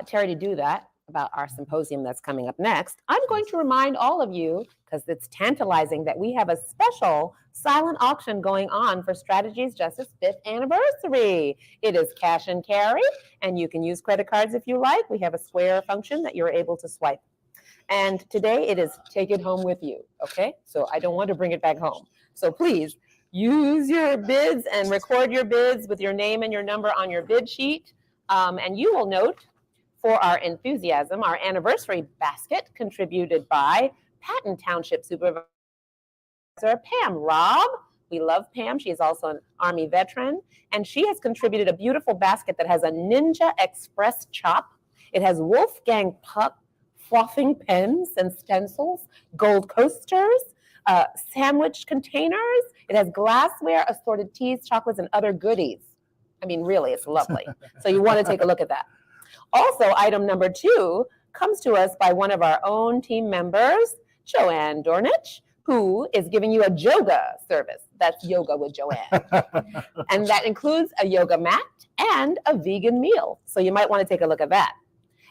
Terry to do that, about our symposium that's coming up next, I'm going to remind all of you, because it's tantalizing, that we have a special silent auction going on for Strategies Justice 5th anniversary. It is cash and carry, and you can use credit cards if you like. We have a square function that you're able to swipe. And today it is take it home with you, okay? So I don't want to bring it back home. So please use your bids and record your bids with your name and your number on your bid sheet. And you will note for our enthusiasm, our anniversary basket contributed by Patton Township Supervisor Pam Robb. We love Pam. She is also an Army veteran. And she has contributed a beautiful basket that has a Ninja Express chop. It has Wolfgang Puck frothing pens and stencils, gold coasters, sandwich containers. It has glassware, assorted teas, chocolates, and other goodies. I mean, really, it's lovely. So you want to take a look at that. Also, item number 2 comes to us by one of our own team members, Joanne Dornich, who is giving you a yoga service. That's yoga with Joanne. And that includes a yoga mat and a vegan meal. So you might want to take a look at that.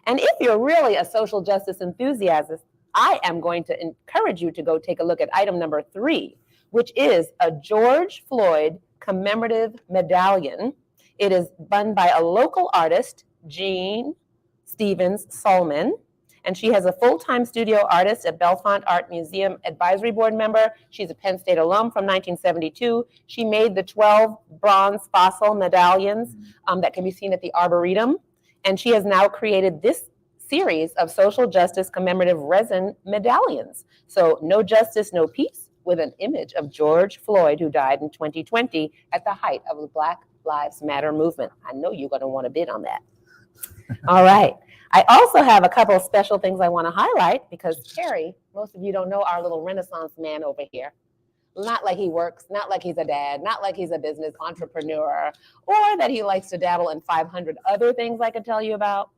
And if you're really a social justice enthusiast, I am going to encourage you to go take a look at item number 3, which is a George Floyd commemorative medallion. It is done by a local artist, Jean Stevens Solman, and she has a full-time studio artist at Bellefonte Art Museum Advisory Board member. She's a Penn State alum from 1972. She made the 12 bronze fossil medallions that can be seen at the Arboretum, and she has now created this series of social justice commemorative resin medallions. So no justice, no peace, with an image of George Floyd, who died in 2020 at the height of the Black Lives Matter movement. I know you're going to want to bid on that. All right. I also have a couple of special things I want to highlight because Terry, most of you don't know our little Renaissance man over here. Not like he works, not like he's a dad, not like he's a business entrepreneur, or that he likes to dabble in 500 other things I could tell you about.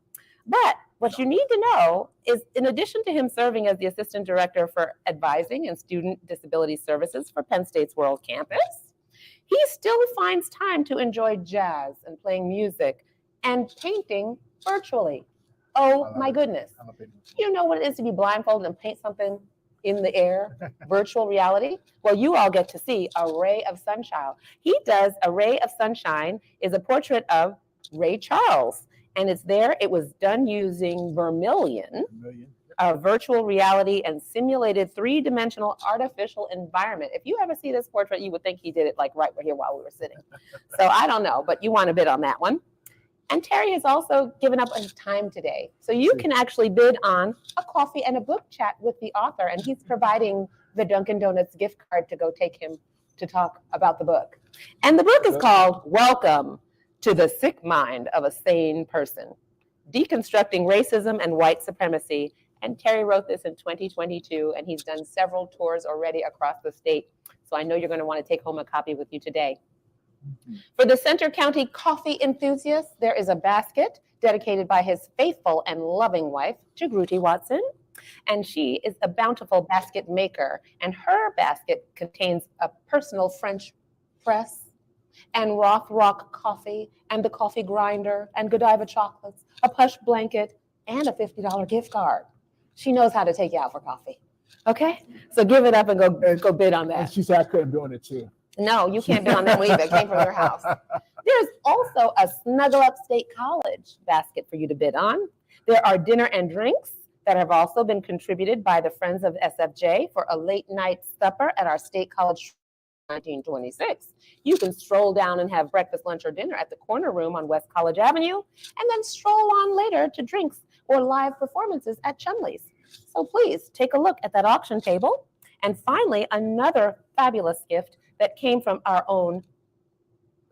But what you need to know is, in addition to him serving as the Assistant Director for Advising and Student Disability Services for Penn State's World Campus, he still finds time to enjoy jazz and playing music and painting virtually. Oh my goodness. You know what it is to be blindfolded and paint something in the air, virtual reality? Well, you all get to see A Ray of Sunshine. He does A Ray of Sunshine is a portrait of Ray Charles. And it's there. It was done using Vermilion, virtual reality and simulated 3-dimensional artificial environment. If you ever see this portrait, you would think he did it like right here while we were sitting. So I don't know, but you want to bid on that one. And Terry has also given up his time today. So you can actually bid on a coffee and a book chat with the author. And he's providing the Dunkin' Donuts gift card to go take him to talk about the book. And the book is called Welcome to the Sick Mind of a Sane Person, Deconstructing Racism and White Supremacy And Terry wrote this in 2022, and he's done several tours already across the state. So I know you're going to want to take home a copy with you today. For the Center County coffee enthusiasts, there is a basket dedicated by his faithful and loving wife, Jagruti Watson. And she is a bountiful basket maker. And her basket contains a personal French press and Rothrock coffee and the coffee grinder and Godiva chocolates, a plush blanket, and a $50 gift card. She knows how to take you out for coffee. Okay? So give it up and go bid on And that. she said I couldn't bid on it too. No, you can't bid on them either. It came from your house. There's also a Snuggle Up State College basket for you to bid on. There are dinner and drinks that have also been contributed by the Friends of SFJ for a late night supper at our State College 1926. You can stroll down and have breakfast, lunch, or dinner at the corner room on West College Avenue, and then stroll on later to drinks or live performances at Chumley's. So please take a look at that auction table. And finally, another fabulous gift that came from our own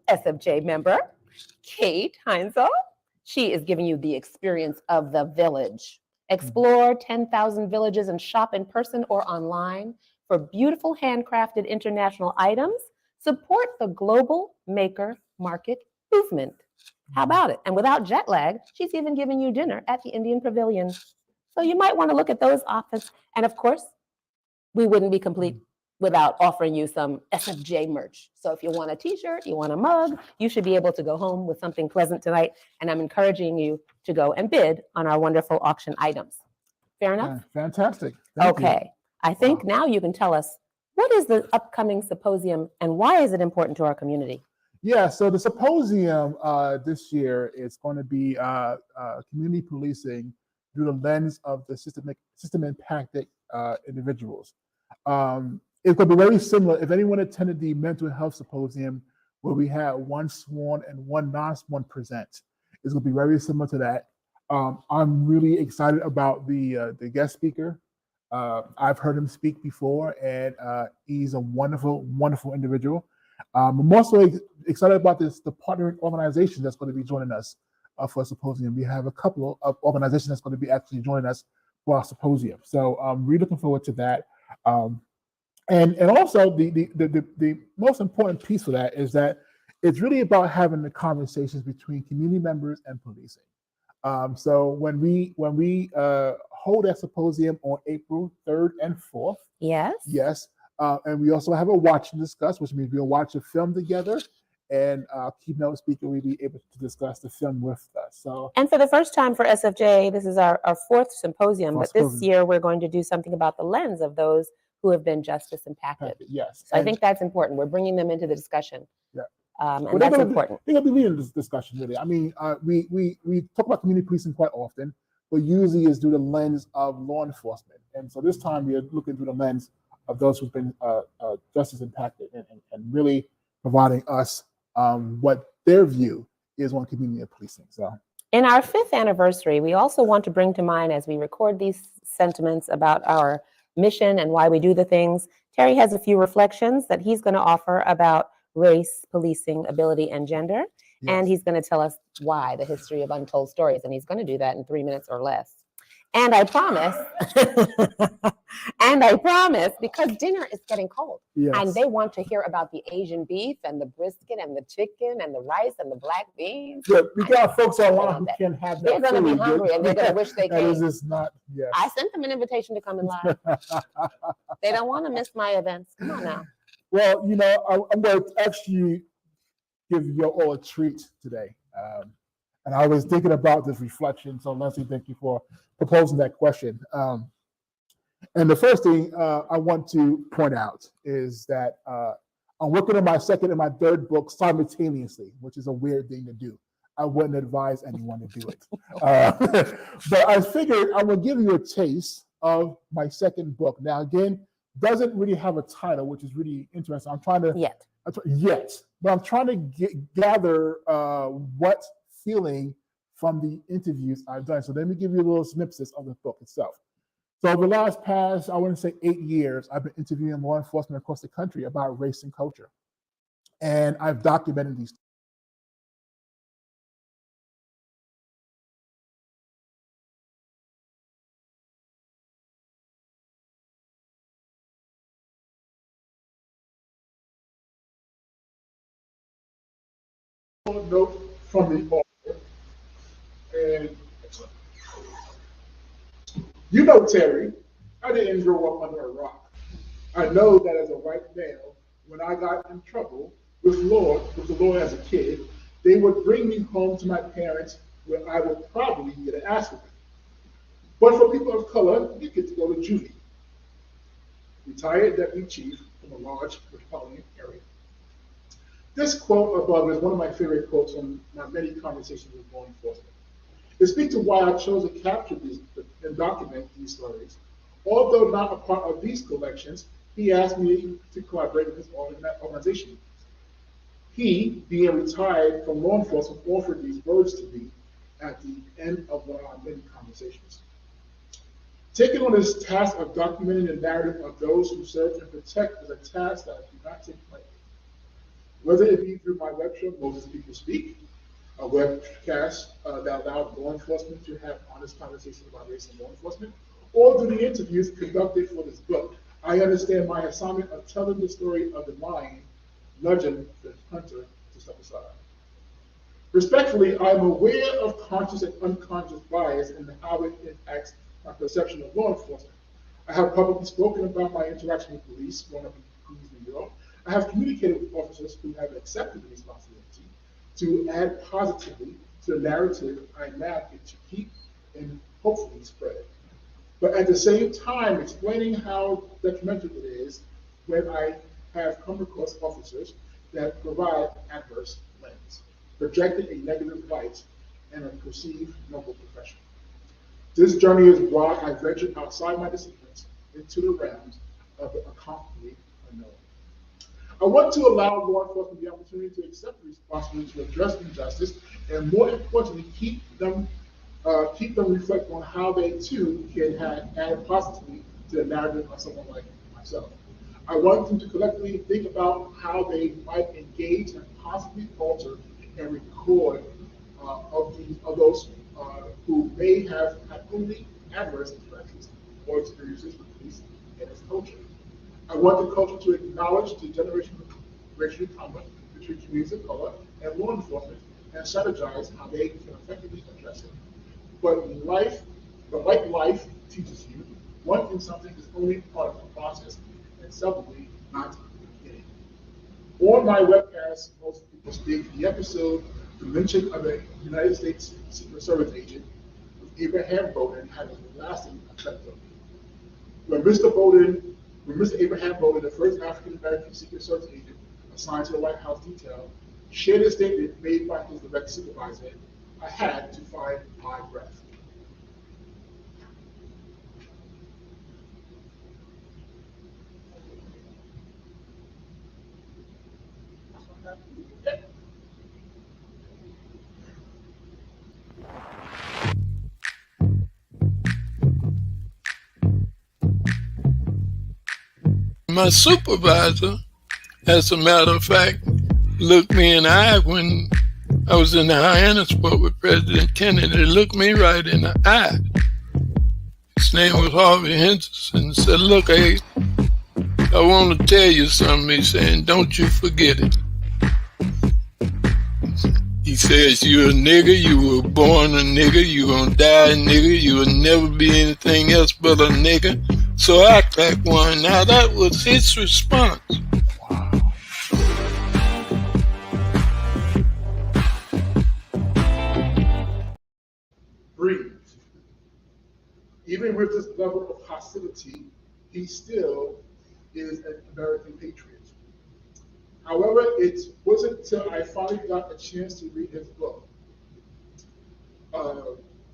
SFJ member, Kate Heinzel. She is giving you the experience of the village. Explore 10,000 villages and shop in person or online for beautiful handcrafted international items. Support the global maker market movement. How about it? And without jet lag, she's even giving you dinner at the Indian Pavilion. So you might want to look at those options. And of course, we wouldn't be complete without offering you some SFJ merch. So if you want a t-shirt, you want a mug, you should be able to go home with something pleasant tonight. And I'm encouraging you to go and bid on our wonderful auction items. Fair enough? Fantastic. Thank you. Okay. I think now you can tell us, what is the upcoming symposium and why is it important to our community? Yeah, so the symposium this year is going to be community policing through the lens of the system impacted individuals. It's going to be very similar. If anyone attended the mental health symposium where we had one sworn and one non-sworn present, it's going to be very similar to that. I'm really excited about the guest speaker. I've heard him speak before, and he's a wonderful, wonderful individual. I'm also excited about the partnering organization that's going to be joining us for a symposium. We have a couple of organizations that's going to be actually joining us for our symposium. So I'm really looking forward to that. And also the most important piece for that is that it's really about having the conversations between community members and policing. So when we hold that symposium on April 3rd and 4th. Yes. And we also have a watch and discuss, which means we'll watch a film together, and our keynote speaker will be able to discuss the film with us. So, and for the first time for SFJ, this is our fourth symposium, but this year we're going to do something about the lens of those who have been justice impacted. Yes. So I think that's important. We're bringing them into the discussion. Yeah. And that's important. They're going to be leading this discussion, really. I mean, we talk about community policing quite often, but usually it's through the lens of law enforcement. And so this time we are looking through the lens of those who've been justice impacted and really providing us what their view is on community policing. So, in our 5th anniversary, we also want to bring to mind, as we record these sentiments about our mission and why we do the things, Terry has a few reflections that he's going to offer about race, policing, ability, and gender. yes. And he's going to tell us why, the history of untold stories. And he's going to do that in 3 minutes or less. And I promise, because dinner is getting cold, Yes. and they want to hear about the Asian beef and the brisket and the chicken and the rice and the black beans. Yeah, we got folks online who can have that. They're going to be food. hungry and they're going to wish they That came. is just not, yes. I sent them an invitation to come and live. They don't want to miss my events. Come on now. Well, you know, I'm going to actually give you all a treat today. And I was thinking about this reflection. So Leslie, thank you for proposing that question. And the first thing I want to point out is that I'm working on my 2nd and my 3rd book simultaneously, which is a weird thing to do. I wouldn't advise anyone to do it. But I figured I would give you a taste of my 2nd book. Now, again, doesn't really have a title, which is really interesting. I'm trying to but I'm trying to gather what feeling from the interviews I've done. So let me give you a little synopsis of the book itself. So over the last past, I want to say 8 years, I've been interviewing law enforcement across the country about race and culture. And I've documented these note from the author. And you know, Terry, I didn't grow up under a rock. I know that as a white male, when I got in trouble with the Lord as a kid, they would bring me home to my parents where I would probably get an ass whipping. But for people of color, you get to go to juvie. Retired deputy chief from a large metropolitan area. This quote above is one of my favorite quotes from my many conversations with law enforcement. It speaks to why I chose to capture these and document these stories. Although not a part of these collections, he asked me to collaborate with his organization. He, being retired from law enforcement, offered these words to me at the end of one of our many conversations. Taking on this task of documenting the narrative of those who serve and protect is a task that I do not take lightly. Whether it be through my web show, Moses People Speak, a webcast that allows law enforcement to have honest conversations about race and law enforcement, or through the interviews conducted for this book, I understand my assignment of telling the story of the lion, nudging the hunter to step aside. Respectfully, I'm aware of conscious and unconscious bias and how it impacts my perception of law enforcement. I have publicly spoken about my interaction with police growing up in Queens, New York. I have communicated with officers who have accepted the responsibility to add positively to the narrative I now get to keep and hopefully spread. But at the same time, explaining how detrimental it is when I have come across officers that provide adverse lens, projecting a negative light and a perceived noble profession. This journey is why I ventured outside my disciplines into the realms of the uncomfortably unknown. I want to allow law enforcement the opportunity to accept the responsibility to address injustice, and more importantly, keep them reflect on how they too can add positively to the narrative of someone like myself. I want them to collectively think about how they might engage and possibly alter and record of those who may have had only adverse interactions or experiences with police and its culture. I want the culture to acknowledge the generational racial trauma between communities of color and law enforcement and strategize how they can effectively address it. But like life teaches you, wanting something is only part of the process and seldomly not the beginning. On my webcast, Most People Speak, the episode, the mention of a United States Secret Service agent with Abraham Bowden had a lasting effect on me. When Mr. Abraham Bowden, the first African American Secret Service agent assigned to the White House detail, shared a statement made by his direct supervisor, I had to find my breath. My supervisor, as a matter of fact, looked me in the eye when I was in the Hyannisport with President Kennedy. He looked me right in the eye. His name was Harvey Henderson. Said, look, I want to tell you something. He's saying, don't you forget it. He says, you're a nigger, you were born a nigger, you're going to die a nigger, you will never be anything else but a nigger. So act like one. Now that was his response. Breathe. Even with this level of hostility, he still is an American patriot. However, it wasn't until I finally got a chance to read his book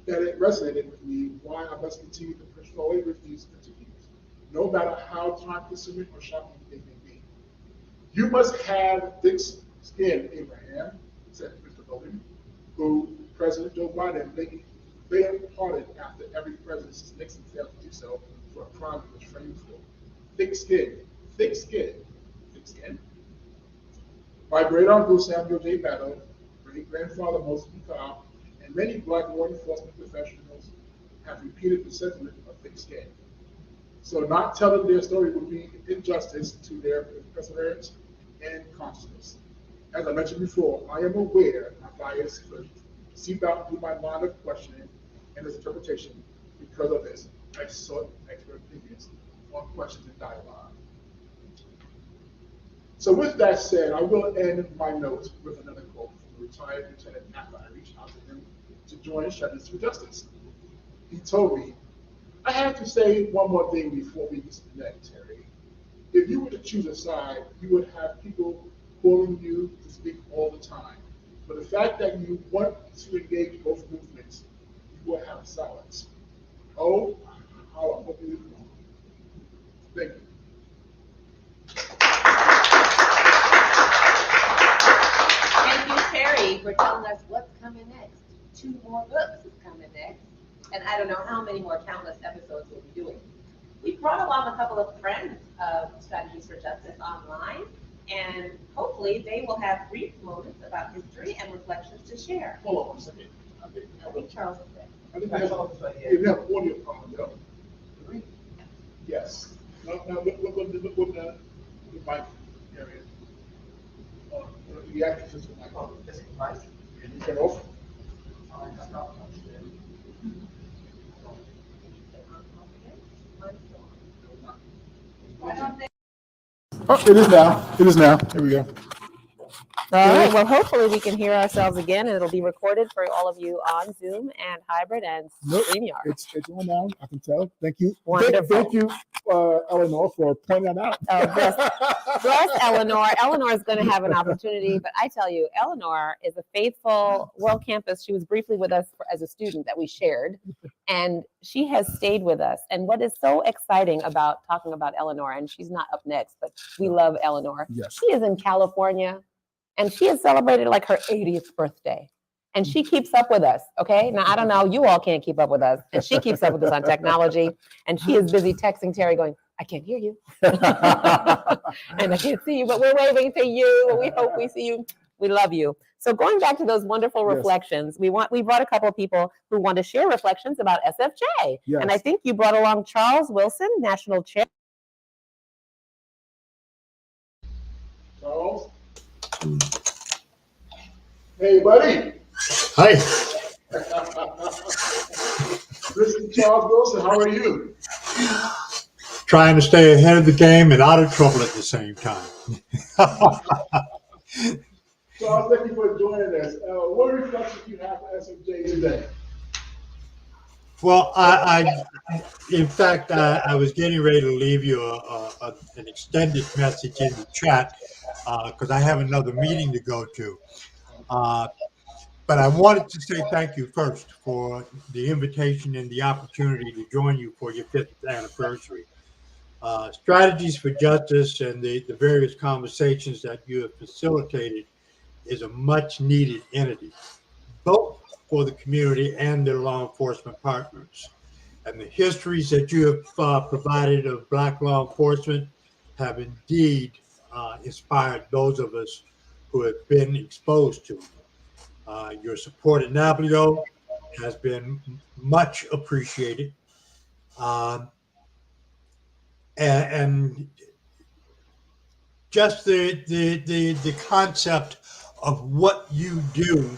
that it resonated with me why I must continue to push forward with these interviews, no matter how time-consuming or shocking they may be. You must have thick skin, Abraham, said Mr. Bowden, who President Joe Biden pardoned after every president since Nixon failed to do so for a crime he was framed for. Thick skin, thick skin, thick skin. My great uncle Samuel J. Battle, great grandfather Moses P. Cobb, and many black law enforcement professionals have repeated the sentiment of thick skin. So not telling their story would be injustice to their perseverance and consciousness. As I mentioned before, I am aware my bias could seep out through my line of questioning and its interpretation. Because of this, I sought expert opinions on questions and dialogue. So with that said, I will end my notes with another quote from the retired lieutenant after I reached out to him to join Strategies for Justice. He told me, I have to say one more thing before we disconnect, Terry. If you were to choose a side, you would have people calling you to speak all the time. But the fact that you want to engage both movements, you will have silence. Oh, how I hope you is wrong. Thank you. Thank you, Terry, for telling us what's coming next. 2 more books is coming next. And I don't know how many more countless episodes we'll be doing. We brought along a couple of friends of Strategies for Justice online, and hopefully they will have brief moments about history and reflections to share. Hold on a second. I think Charles is there. I think we have audio problem. No. Yes. No, look the mic area. The actors with mic. Is it mic? Can you turn off? Oh, it is now. It is now. Here we go. All right. Well, hopefully we can hear ourselves again, and it'll be recorded for all of you on Zoom and Hybrid and StreamYard. It's on now. I can tell. Thank you. Wonderful. Thank you, Eleanor, for pointing that out. Bless Eleanor. Eleanor is going to have an opportunity, but I tell you, Eleanor is a faithful World Campus. She was briefly with us as a student that we shared, and she has stayed with us. And what is so exciting about talking about Eleanor, and she's not up next, but we love Eleanor. Yes. She is in California, and she has celebrated like her 80th birthday. And she keeps up with us, okay? Now, I don't know, you all can't keep up with us. And she keeps up with us on technology. And she is busy texting Terry going, I can't hear you. And I can't see you, but we're waving to you. And we hope we see you. We love you. So going back to those wonderful reflections, we brought a couple of people who want to share reflections about SFJ. Yes. And I think you brought along Charles Wilson, National Chair. Charles? Hey, buddy. Hi. Mr. Charles Wilson, how are you? Trying to stay ahead of the game and out of trouble at the same time. Charles, thank you for joining us. What reflections do you have for SFJ today? Well, in fact, I was getting ready to leave you an extended message in the chat because I have another meeting to go to. But I wanted to say thank you first for the invitation and the opportunity to join you for your 5th anniversary. Strategies for Justice and the various conversations that you have facilitated is a much needed entity, both for the community and their law enforcement partners. And the histories that you have provided of Black law enforcement have indeed inspired those of us who have been exposed to them. Your support at Nablio has been much appreciated. And just the concept of what you do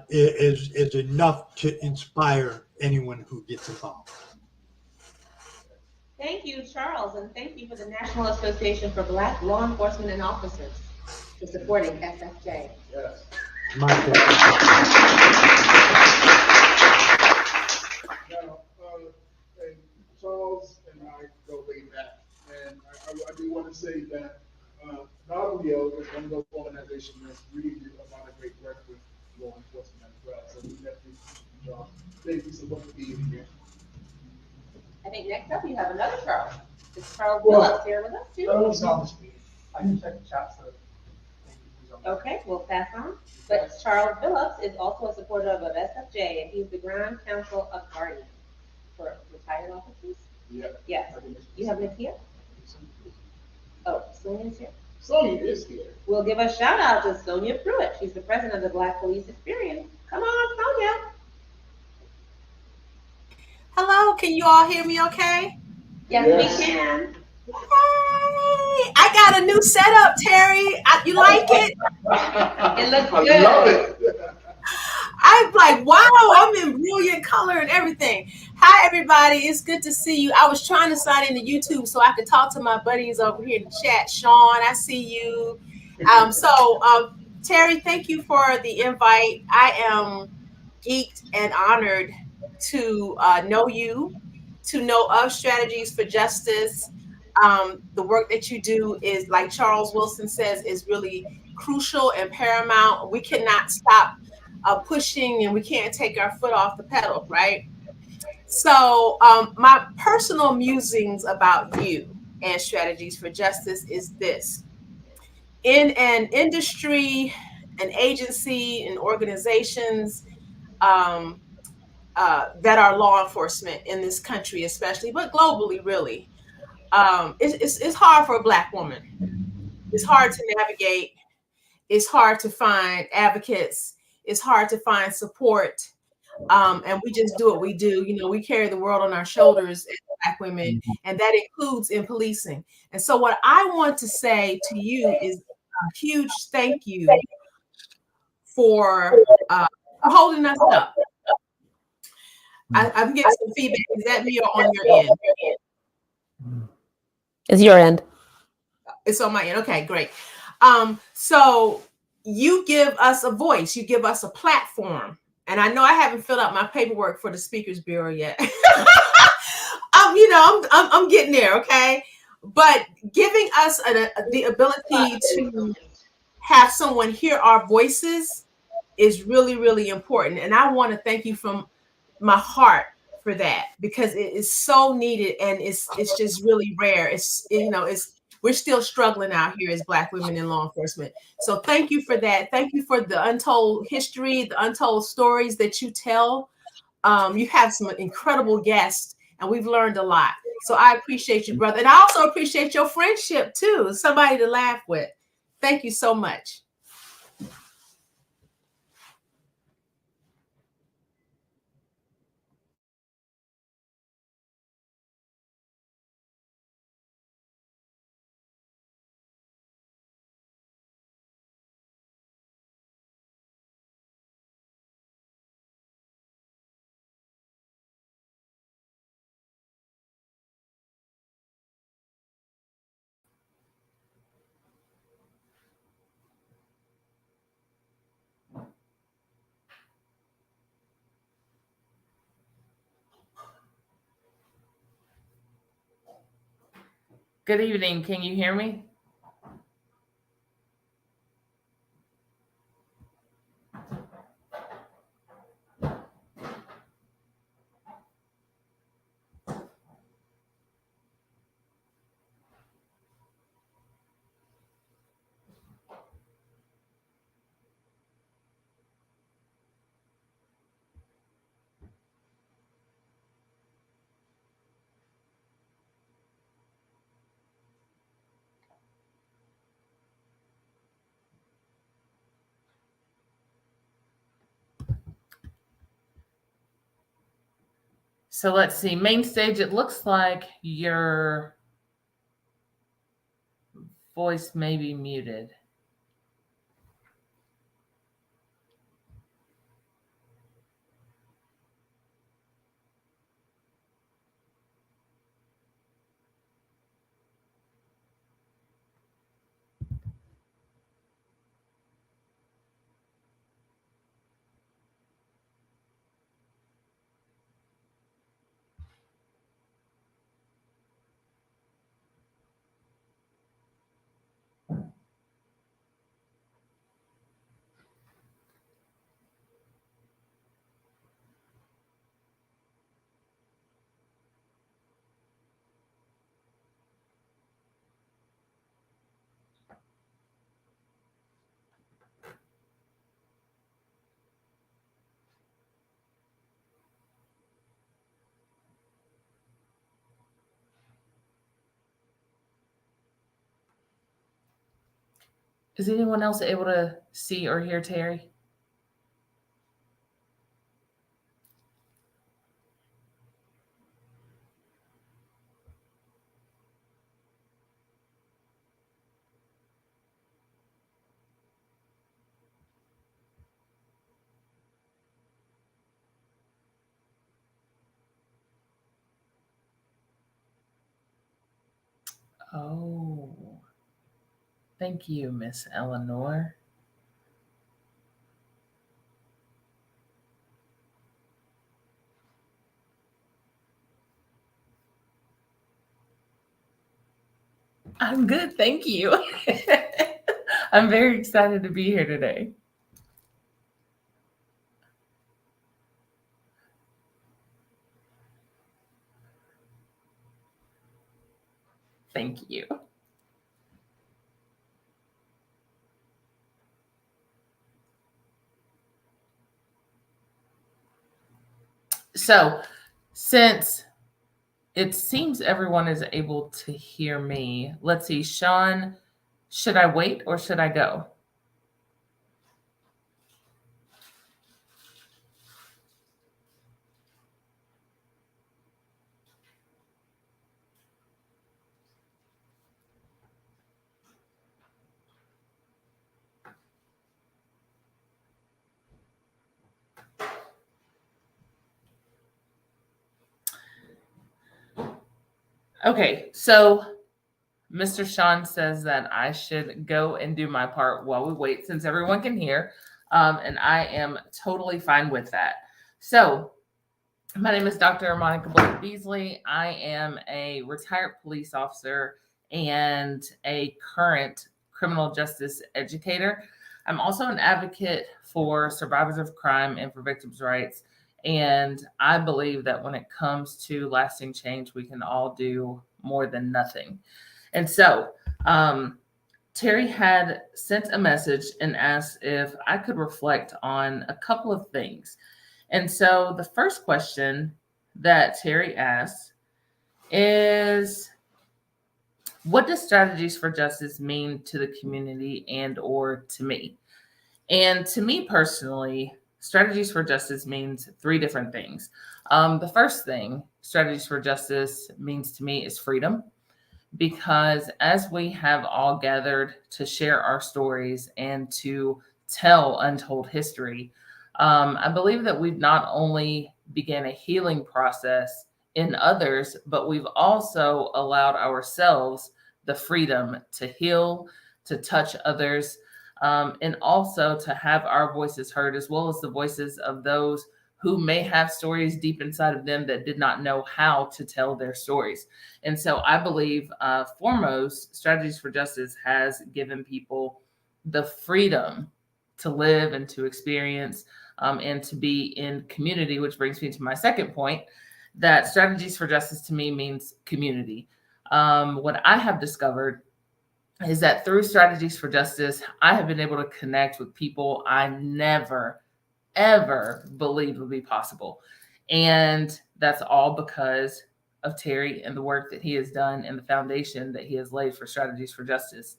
is enough to inspire anyone who gets involved. Thank you, Charles, and thank you for the National Association for Black Law Enforcement and Officers for supporting SFJ. Yes. My pleasure. Now, and Charles and I go way back, and I do want to say that Nablio is one of those organizations that's really do a lot of great work with law enforcement as well. So we definitely appreciate you, Charles. Thank you so much for being here. I think next up you have another Charles. Is Charles Phillips here with us too? Charles on the screen. I can check the chat for. Okay, we'll pass on. But Charles Phillips is also a supporter of SFJ, and he's the Grand Counsel of Guardians for retired officers. Yeah. Yes. You have Nick here? Oh, Sonia's here. Sonia is here. We'll give a shout out to Sonia Pruitt. She's the president of the Black Police Experience. Come on, Sonia. Hello, can you all hear me okay? Yes, we can. Hey, I got a new setup, Terry. You like it? It looks I good. love it. I'm like, wow, I'm in brilliant color and everything. Hi, everybody. It's good to see you. I was trying to sign into YouTube so I could talk to my buddies over here in the chat. Sean, I see you. Terry, thank you for the invite. I am geeked and honored to know you, to know of Strategies for Justice. The work that you do is, like Charles Wilson says, is really crucial and paramount. We cannot stop pushing, and we can't take our foot off the pedal, right? So, my personal musings about you and Strategies for Justice is this: in an industry, an agency, and organizations that are law enforcement in this country, especially, but globally, really, it's hard for a Black woman. It's hard to navigate. It's hard to find advocates. It's hard to find support. And we just do what we do. You know, we carry the world on our shoulders as Black women, and that includes in policing. And so, what I want to say to you is a huge thank you for holding us up. I'm getting some feedback. Is that me or on your end? It's your end. It's on my end. Okay, great. So you give us a voice, you give us a platform. And I know I haven't filled out my paperwork for the Speakers Bureau yet. I'm getting there, okay? But giving us the ability to have someone hear our voices is really, really important. And I want to thank you from my heart for that, because it is so needed, and it's just really rare. We're still struggling out here as Black women in law enforcement. So thank you for that. Thank you for the untold history, the untold stories that you tell. You have some incredible guests, and we've learned a lot. So I appreciate you, brother. And I also appreciate your friendship too. Somebody to laugh with. Thank you so much. Good evening. Can you hear me? So let's see. Main stage, it looks like your voice may be muted. Is anyone else able to see or hear Terry? Oh, thank you, Miss Eleanor. I'm good, thank you. I'm very excited to be here today. Thank you. So, since it seems everyone is able to hear me, let's see, Sean, should I wait or should I go? Okay, so Mr. Sean says that I should go and do my part while we wait since everyone can hear. And I am totally fine with that. So, my name is Dr. Monica Blake Beasley. I am a retired police officer and a current criminal justice educator. I'm also an advocate for survivors of crime and for victims' rights. And I believe that when it comes to lasting change, we can all do more than nothing. And so, Terry had sent a message and asked if I could reflect on a couple of things. And so the first question that Terry asked is, what does strategies for justice mean to the community and or to me? And to me personally, strategies for justice means three different things. The first thing strategies for justice means to me is freedom, because as we have all gathered to share our stories and to tell untold history, I believe that we've not only began a healing process in others, but we've also allowed ourselves the freedom to heal, to touch others, and also to have our voices heard, as well as the voices of those who may have stories deep inside of them that did not know how to tell their stories. And so I believe, foremost, Strategies for Justice has given people the freedom to live and to experience and to be in community, which brings me to my second point, that Strategies for Justice to me means community. What I have discovered is that through Strategies for Justice, I have been able to connect with people I never, ever believed would be possible. And that's all because of Terry and the work that he has done and the foundation that he has laid for Strategies for Justice.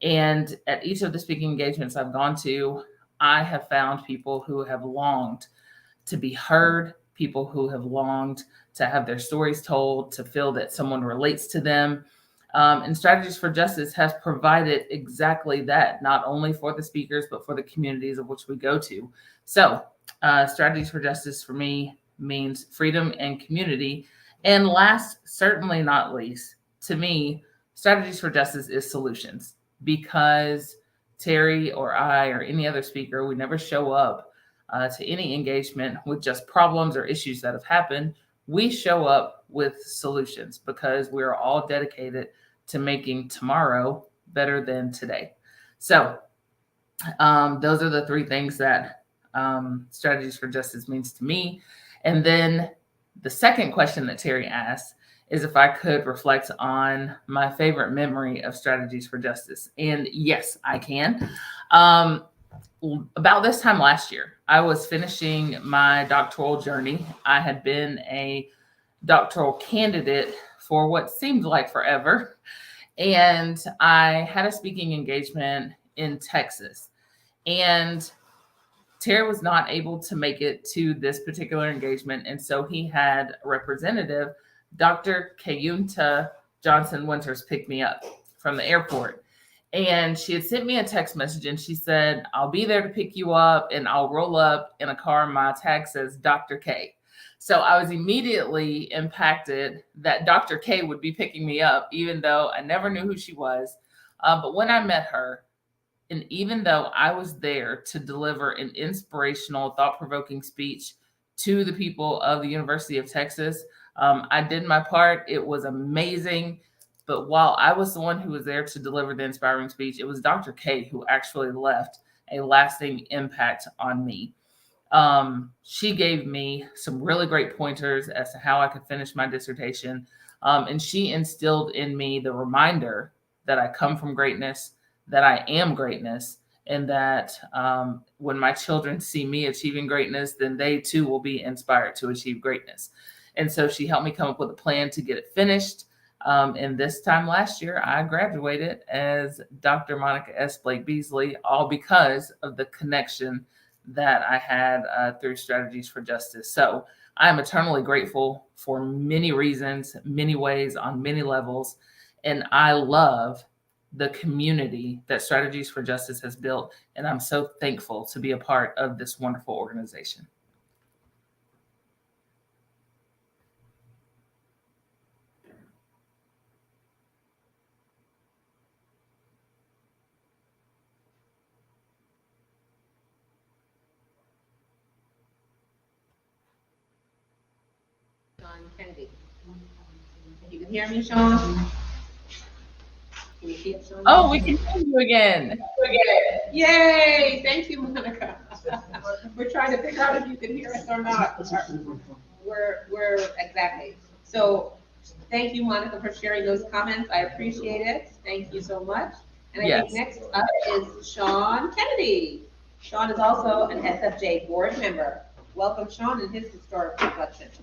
And at each of the speaking engagements I've gone to, I have found people who have longed to be heard, people who have longed to have their stories told, to feel that someone relates to them. And Strategies for Justice has provided exactly that, not only for the speakers, but for the communities of which we go to. So Strategies for Justice for me means freedom and community. And last, certainly not least, to me, Strategies for Justice is solutions, because Terry or I or any other speaker, we never show up to any engagement with just problems or issues that have happened. We show up with solutions because we're all dedicated to making tomorrow better than today. So those are the three things that Strategies for Justice means to me. And then the second question that Terry asked is if I could reflect on my favorite memory of Strategies for Justice. And yes, I can. About this time last year, I was finishing my doctoral journey. I had been a doctoral candidate for what seemed like forever. And I had a speaking engagement in Texas. And Terry was not able to make it to this particular engagement. And so he had a representative, Dr. Kayunta Johnson Winters, pick me up from the airport. And she had sent me a text message and she said, I'll be there to pick you up and I'll roll up in a car. My tag says Dr. K. So I was immediately impacted that Dr. K would be picking me up, even though I never knew who she was. But when I met her, and even though I was there to deliver an inspirational, thought-provoking speech to the people of the University of Texas, I did my part. It was amazing. But while I was the one who was there to deliver the inspiring speech, it was Dr. K who actually left a lasting impact on me. She gave me some really great pointers as to how I could finish my dissertation. And she instilled in me the reminder that I come from greatness, that I am greatness, and that when my children see me achieving greatness, then they too will be inspired to achieve greatness. And so she helped me come up with a plan to get it finished. And this time last year, I graduated as Dr. Monica S. Blake Beasley, all because of the connection that I had through Strategies for Justice. So I am eternally grateful for many reasons, many ways, on many levels. And I love the community that Strategies for Justice has built. And I'm so thankful to be a part of this wonderful organization. Sean Kennedy. You can hear me, Sean? Can you see it, Sean? Oh, we can hear you again. Yay! Thank you, Monica. We're trying to figure out if you can hear us or not. We're exactly. So thank you, Monica, for sharing those comments. I appreciate it. Thank you so much. And I think next up is Sean Kennedy. Sean is also an SFJ board member. Welcome, Sean, and his historic reflections.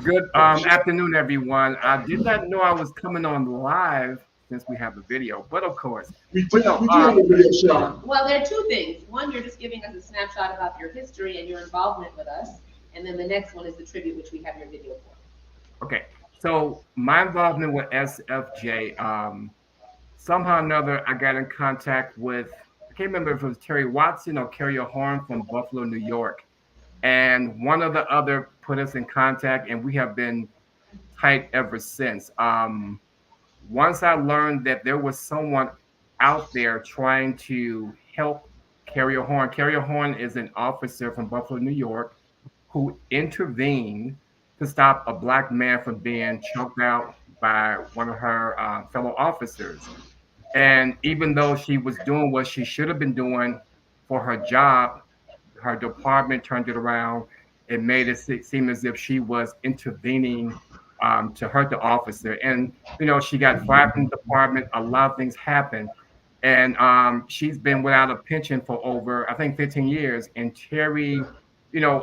Good afternoon, everyone. I did not know I was coming on live since we have a video, but of course. We do have a video, Sean. Well, there are two things. One, you're just giving us a snapshot about your history and your involvement with us. And then the next one is the tribute, which we have your video for. Okay, so my involvement with SFJ, somehow or another, I got in contact with, I can't remember if it was Terry Watson or Carrie Horn from Buffalo, New York. And one or the other put us in contact, and we have been tight ever since. Once I learned that there was someone out there trying to help Carrie Horn. Carrie Horn is an officer from Buffalo, New York, who intervened to stop a Black man from being choked out by one of her fellow officers. And even though she was doing what she should have been doing for her job, her department turned it around and made it seem as if she was intervening to hurt the officer. And, you know, she got fired from the department. A lot of things happened. And she's been without a pension for over, I think, 15 years. And Terry, you know,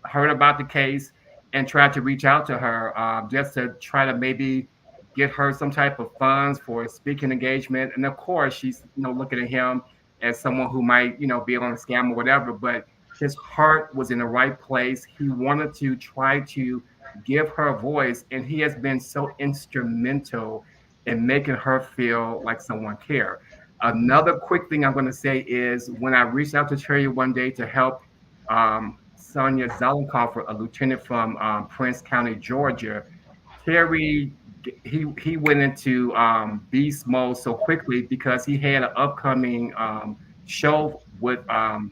heard about the case and tried to reach out to her just to try to maybe get her some type of funds for speaking engagement. And of course, she's, you know, looking at him as someone who might, you know, be on a scam or whatever, but his heart was in the right place. He wanted to try to give her a voice, and he has been so instrumental in making her feel like someone cares. Another quick thing I'm going to say is when I reached out to Terry one day to help Sonia Zalenkoffer, a lieutenant from Prince County, Georgia, Terry, he went into beast mode so quickly because he had an upcoming show with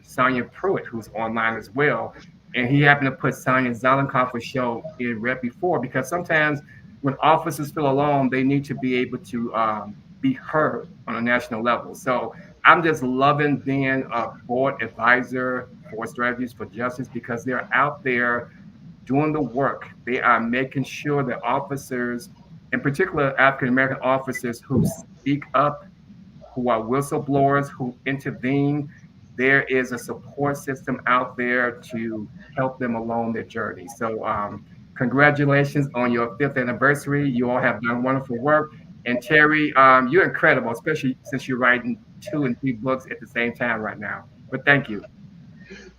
Sonia Pruitt, who's online as well. And he happened to put Sonia Zalenkoffer's show in right before, because sometimes when officers feel alone, they need to be able to be heard on a national level. So I'm just loving being a board advisor for Strategies for Justice, because they're out there doing the work. They are making sure that officers, in particular African-American officers who speak up, who are whistleblowers, who intervene, there is a support system out there to help them along their journey. So congratulations on your 5th anniversary. You all have done wonderful work. And Terry, you're incredible, especially since you're writing 2 and 3 books at the same time right now. But thank you.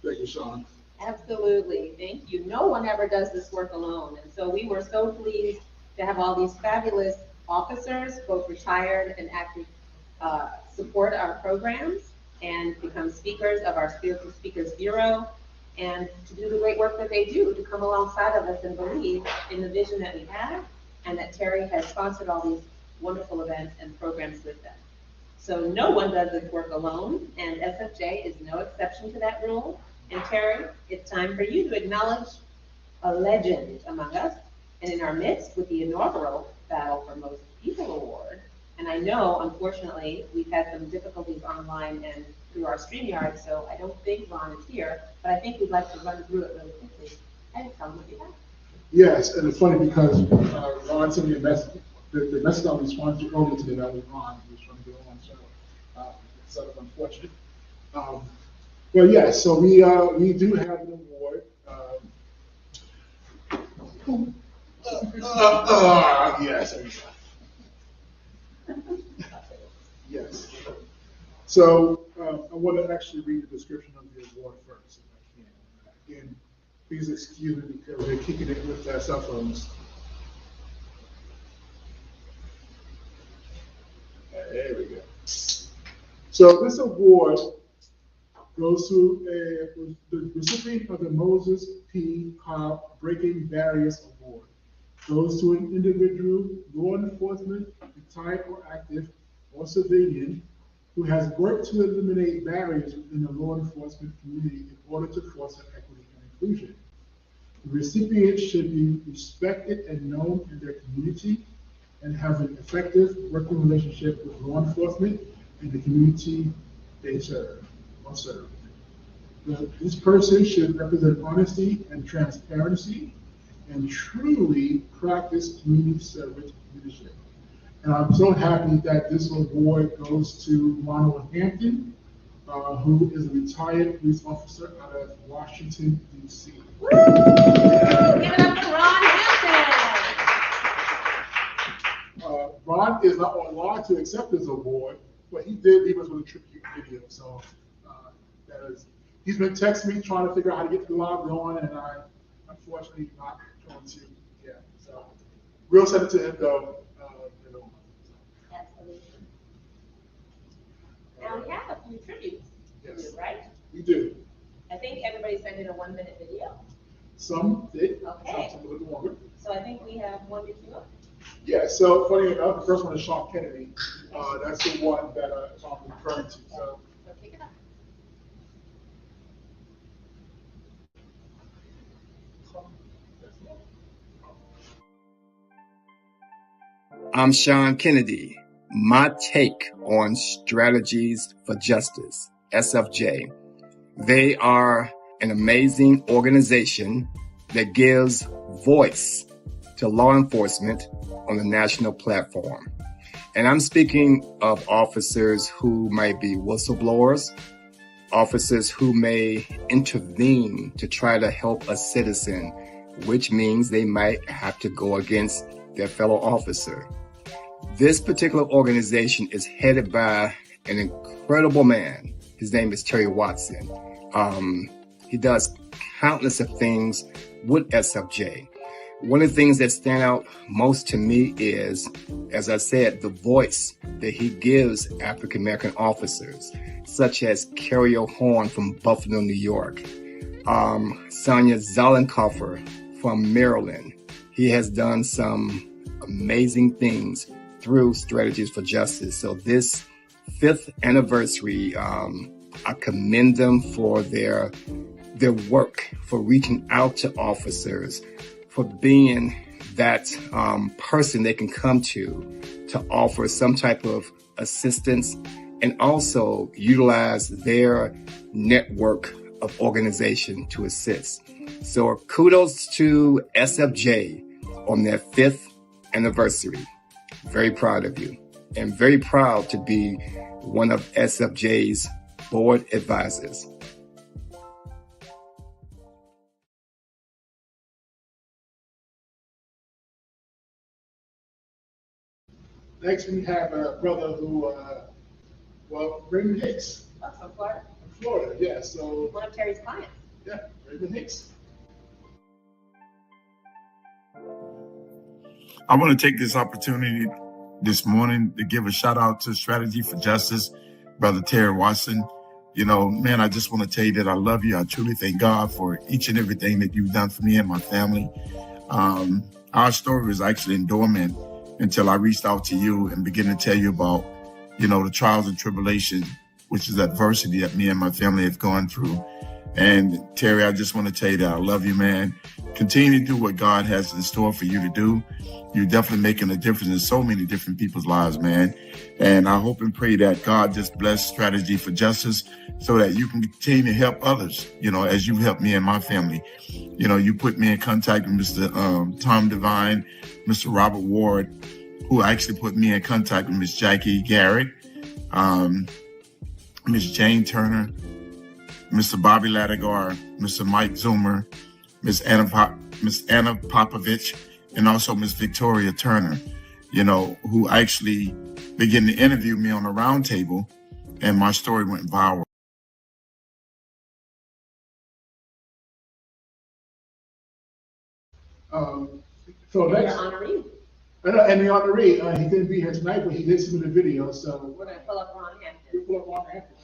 Thank you, Sean. Absolutely. Thank you. No one ever does this work alone. And so we were so pleased to have all these fabulous officers, both retired and active, support our programs and become speakers of our Spiritual Speakers Bureau. and to do the great work that they do, to come alongside of us and believe in the vision that we have, and that Terry has sponsored all these wonderful events and programs with them. So no one does this work alone, and SFJ is no exception to that rule. And Terry, it's time for you to acknowledge a legend among us and in our midst with the inaugural Battle for Most People Award. And I know, unfortunately, we've had some difficulties online and through our StreamYard, so I don't think Ron is here, but I think we'd like to run through it really quickly and tell them what you have. Yes, and it's funny because Ron sent me a message. The message I responded to earlier today, that was Ron, who was trying to get on, so it's sort of unfortunate. But yeah, so we do have an award. Yes, yes. So I want to actually read the description of the award first, if I can. Again, please excuse me because we're kicking it with our cell phones. There we go. So this award goes to the recipient of the Moses P. Cobb Breaking Barriers Award. Goes to an individual, law enforcement, retired or active, or civilian, who has worked to eliminate barriers within the law enforcement community in order to foster equity and inclusion. The recipient should be respected and known in their community and have an effective working relationship with law enforcement and the community they serve or serve. This person should represent honesty and transparency and truly practice community service leadership. And I'm so happy that this award goes to Ronald Hampton, who is a retired police officer out of Washington, D.C. Woo! Give it up for Ron Hampton! Ron is not online to accept this award, but he did leave us with a tribute video. So he's been texting me trying to figure out how to get the live going, and I unfortunately not going to. Yeah, so we'll send it to him though. Absolutely. Now we have a few tributes, Yes, right? we do. I think everybody sent in a 1-minute video. Some did. Okay. Some a little longer. So I think we have one to queue up. Yeah, so funny enough, the first one is Sean Kennedy. That's the one that I'm referring to. So kick it up. I'm Sean Kennedy. My take on Strategies for Justice, SFJ. They are an amazing organization that gives voice to law enforcement on the national platform. And I'm speaking of officers who might be whistleblowers, officers who may intervene to try to help a citizen, which means they might have to go against their fellow officer. This particular organization is headed by an incredible man. His name is Terry Watson. He does countless of things with SFJ. One of the things that stand out most to me is, as I said, the voice that he gives African-American officers, such as Carrier Horn from Buffalo, New York, Sonia Zollenkoffer from Maryland. He has done some amazing things through Strategies for Justice. So this 5th anniversary, I commend them for their work, for reaching out to officers, for being that person they can come to offer some type of assistance and also utilize their network of organization to assist. So kudos to SFJ on their 5th anniversary. Very proud of you and very proud to be one of SFJ's board advisors. next we have a brother who, Raymond Hicks. Oh, from Florida. From Florida, yeah. So one of Terry's clients. Yeah, Raymond Hicks. I want to take this opportunity this morning to give a shout out to Strategy for Justice, Brother Terry Watson. Man, I just want to tell you that I love you. I truly thank God for each and everything that you've done for me and my family. Our story was actually dormant until I reached out to you and began to tell you about, the trials and tribulations, which is adversity that me and my family have gone through. And Terry, I just want to tell you that I love you, man. Continue to do what God has in store for you to do. You're definitely making a difference in so many different people's lives, man. And I hope and pray that God just bless Strategy for Justice so that you can continue to help others, as you've helped me and my family. You put me in contact with Mr. Tom Devine, Mr. Robert Ward, who actually put me in contact with Miss Jackie Garrett, Miss Jane Turner, Mr. Bobby Latigar, Mr. Mike Zoomer, Miss Anna Popovich, and also Miss Victoria Turner, who actually began to interview me on a round table, and my story went viral. So And next, your honoree. and the honoree, he couldn't be here tonight, but he did submit a video, so. We're gonna pull up Ron Hampton. We pull up Ron Hampton.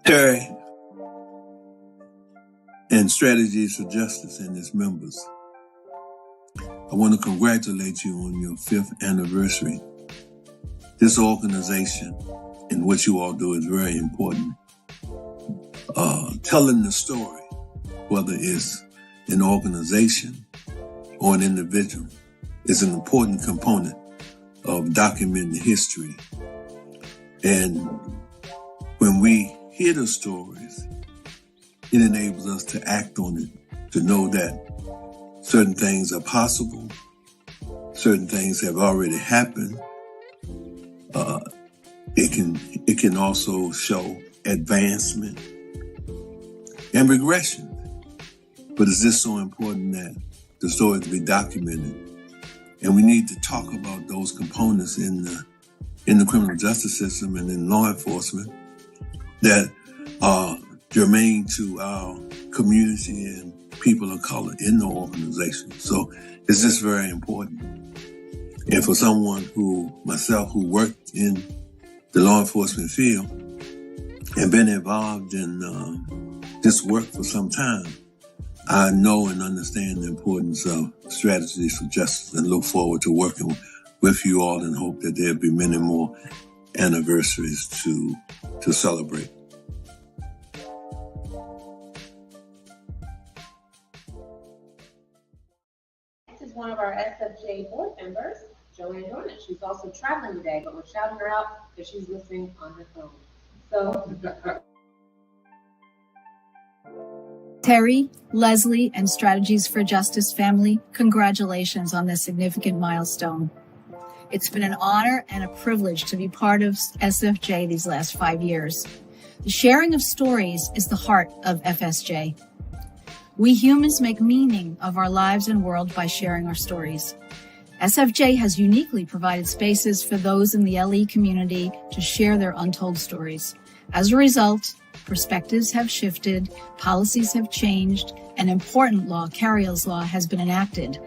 Terry and Strategies for Justice and its members, I want to congratulate you on your 5th anniversary. This organization and what you all do is very important. Telling the story, whether it's an organization or an individual, is an important component of documenting history. And when we hear the stories, it enables us to act on it, to know that certain things are possible, certain things have already happened. It can also show advancement and regression. But it's just so important that the stories be documented. And we need to talk about those components in the criminal justice system and in law enforcement that are germane to our community and people of color in the organization. So it's just very important. And for someone myself, who worked in the law enforcement field and been involved in this work for some time, I know and understand the importance of Strategies for Justice and look forward to working with you all and hope that there'll be many more anniversaries to celebrate. Next is one of our SFJ board members, Joanne Dornan. She's also traveling today, but we're shouting her out because she's listening on her phone. So. Terry, Leslie, and Strategies for Justice family, congratulations on this significant milestone. It's been an honor and a privilege to be part of SFJ these last 5 years. The sharing of stories is the heart of FSJ. We humans make meaning of our lives and world by sharing our stories. SFJ has uniquely provided spaces for those in the LE community to share their untold stories. As a result, perspectives have shifted, policies have changed, an important law, Carriel's Law, has been enacted.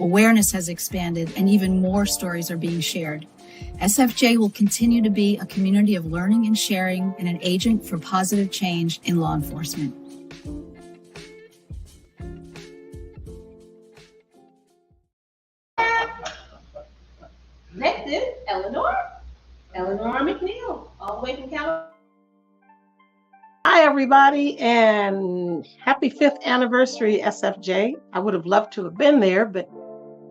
Awareness has expanded, and even more stories are being shared. SFJ will continue to be a community of learning and sharing and an agent for positive change in law enforcement. Next is Eleanor McNeil, all the way from California. Hi, everybody, and happy 5th anniversary, SFJ. I would have loved to have been there, but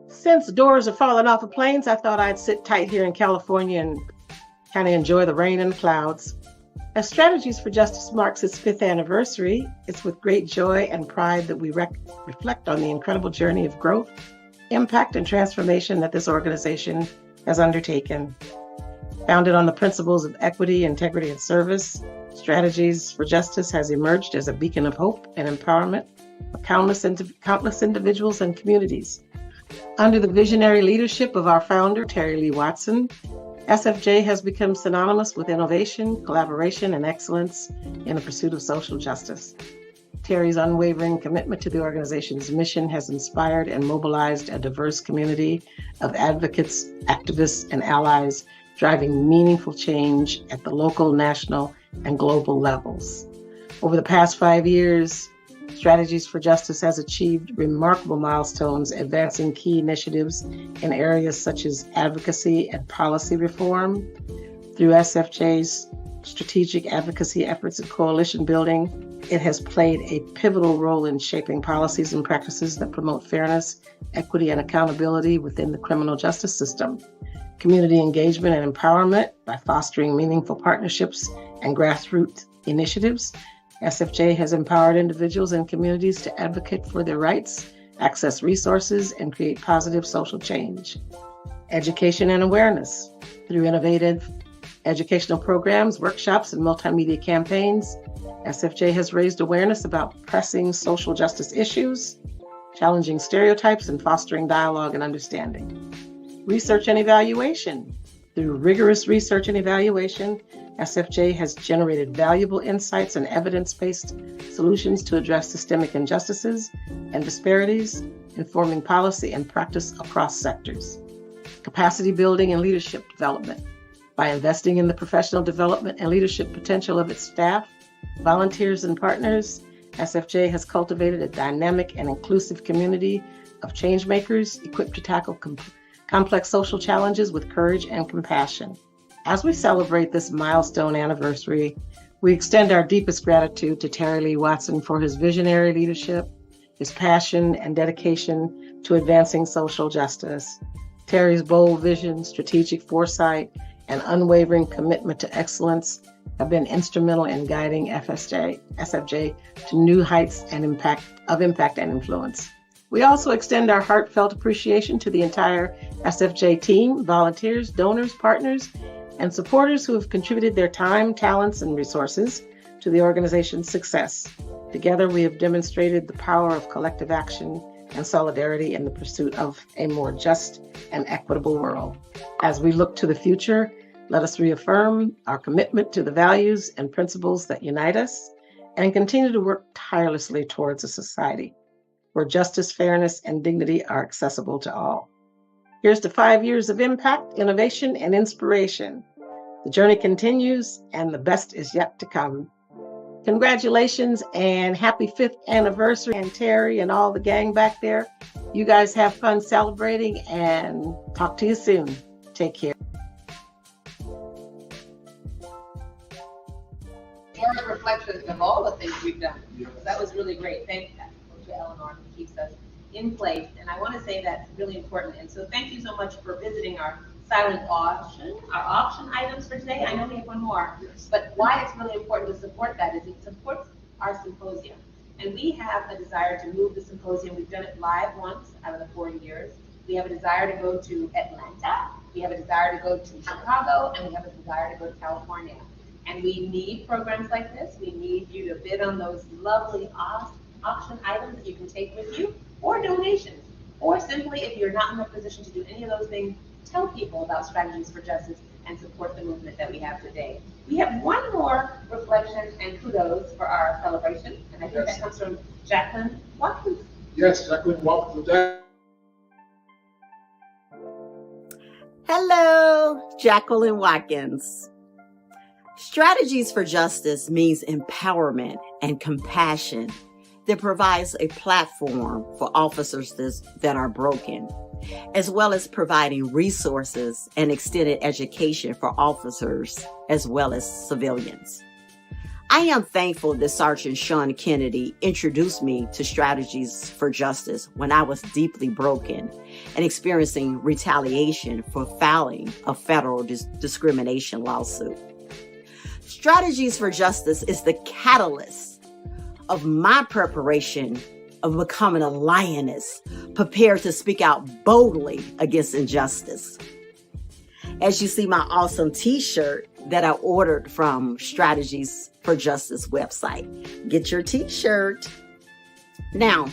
since doors are falling off of planes, I thought I'd sit tight here in California and kind of enjoy the rain and the clouds. As Strategies for Justice marks its 5th anniversary, it's with great joy and pride that we reflect on the incredible journey of growth, impact, and transformation that this organization has undertaken. Founded on the principles of equity, integrity, and service, Strategies for Justice has emerged as a beacon of hope and empowerment for countless individuals and communities. Under the visionary leadership of our founder, Terry Lee Watson, SFJ has become synonymous with innovation, collaboration, and excellence in the pursuit of social justice. Terry's unwavering commitment to the organization's mission has inspired and mobilized a diverse community of advocates, activists, and allies driving meaningful change at the local, national, and global levels. Over the past 5 years, Strategies for Justice has achieved remarkable milestones, advancing key initiatives in areas such as advocacy and policy reform. Through SFJ's strategic advocacy efforts and coalition building, it has played a pivotal role in shaping policies and practices that promote fairness, equity, and accountability within the criminal justice system. Community engagement and empowerment by fostering meaningful partnerships and grassroots initiatives. SFJ has empowered individuals and communities to advocate for their rights, access resources, and create positive social change. Education and awareness. Through innovative educational programs, workshops, and multimedia campaigns, SFJ has raised awareness about pressing social justice issues, challenging stereotypes, and fostering dialogue and understanding. Research and evaluation. Through rigorous research and evaluation, SFJ has generated valuable insights and evidence-based solutions to address systemic injustices and disparities, informing policy and practice across sectors. Capacity building and leadership development. By investing in the professional development and leadership potential of its staff, volunteers, and partners, SFJ has cultivated a dynamic and inclusive community of changemakers equipped to tackle complex social challenges with courage and compassion. As we celebrate this milestone anniversary, we extend our deepest gratitude to Terry Lee Watson for his visionary leadership, his passion and dedication to advancing social justice. Terry's bold vision, strategic foresight, and unwavering commitment to excellence have been instrumental in guiding SFJ to new heights and impact and influence. We also extend our heartfelt appreciation to the entire SFJ team, volunteers, donors, partners, and supporters who have contributed their time, talents, and resources to the organization's success. Together, we have demonstrated the power of collective action and solidarity in the pursuit of a more just and equitable world. As we look to the future, let us reaffirm our commitment to the values and principles that unite us and continue to work tirelessly towards a society where justice, fairness, and dignity are accessible to all. Here's to 5 years of impact, innovation, and inspiration. The journey continues, and the best is yet to come. Congratulations and happy 5th anniversary, and Terry and all the gang back there. You guys have fun celebrating, and talk to you soon. Take care. More reflections of all the things we've done. That was really great. Thank you to Eleanor, who keeps us in place. And I want to say that's really important. And so thank you so much for visiting our silent auction, our auction items for today. I know we have one more, but why it's really important to support that is it supports our symposium. And we have a desire to move the symposium. We've done it live once out of the 4 years. We have a desire to go to Atlanta. We have a desire to go to Chicago, and we have a desire to go to California. And we need programs like this. We need you to bid on those lovely auction items that you can take with you, or donations, or simply, if you're not in a position to do any of those things, tell people about Strategies for Justice and support the movement that we have today. We have one more reflection and kudos for our celebration, and I think that comes from Jacqueline Watkins. Yes, Jacqueline Watkins. Hello, Jacqueline Watkins. Strategies for Justice means empowerment and compassion that provides a platform for officers that are broken, as well as providing resources and extended education for officers as well as civilians. I am thankful that Sergeant Sean Kennedy introduced me to Strategies for Justice when I was deeply broken and experiencing retaliation for filing a federal discrimination lawsuit. Strategies for Justice is the catalyst of my preparation of becoming a lioness, prepared to speak out boldly against injustice. As you see my awesome t-shirt that I ordered from Strategies for Justice website. Get your t-shirt. Now,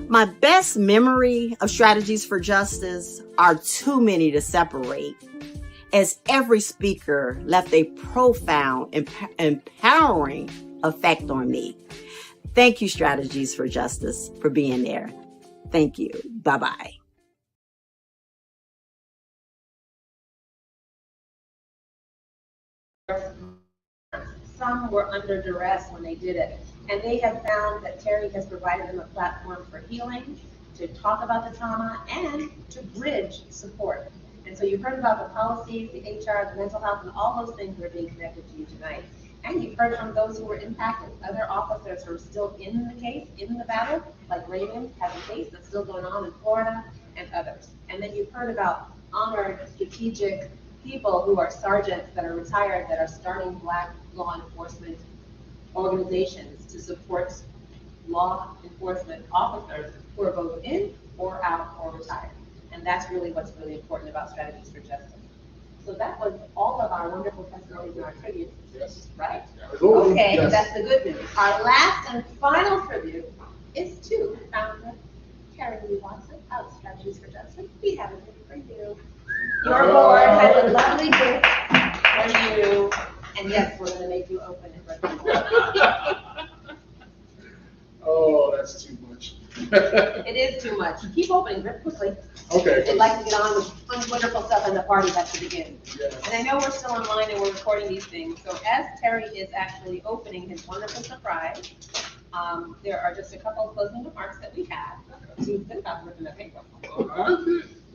my best memory of Strategies for Justice are too many to separate, as every speaker left a profound, empowering effect on me. Thank you, Strategies for Justice, for being there. Thank you. Bye-bye. Some were under duress when they did it. And they have found that Terry has provided them a platform for healing, to talk about the trauma, and to bridge support. And so you've heard about the policies, the HR, the mental health, and all those things that are being connected to you tonight. And you've heard from those who were impacted, other officers who are still in the case, in the battle, like Raymond has a case that's still going on in Florida, and others. And then you've heard about honored, strategic people who are sergeants that are retired that are starting Black law enforcement organizations to support law enforcement officers who are both in or out or retired. And that's really what's really important about Strategies for Justice. So that was all of our wonderful testimonies and our tributes, Yes. right? Oh, Okay, yes. that's the good news. Our last and final tribute is to founder Terry Lee Watson of Strategies for Justice. We have a gift for you. Your board has a lovely gift for you. And yes, we're going to make you open it right now. Oh, that's too much. It is too much. Keep opening very quickly. Okay. They'd like to get on with wonderful stuff and the party has to begin. Yes. And I know we're still online and we're recording these things. So as Terry is actually opening his wonderful surprise, there are just a couple of closing remarks that we have. So you think about ripping that paper. You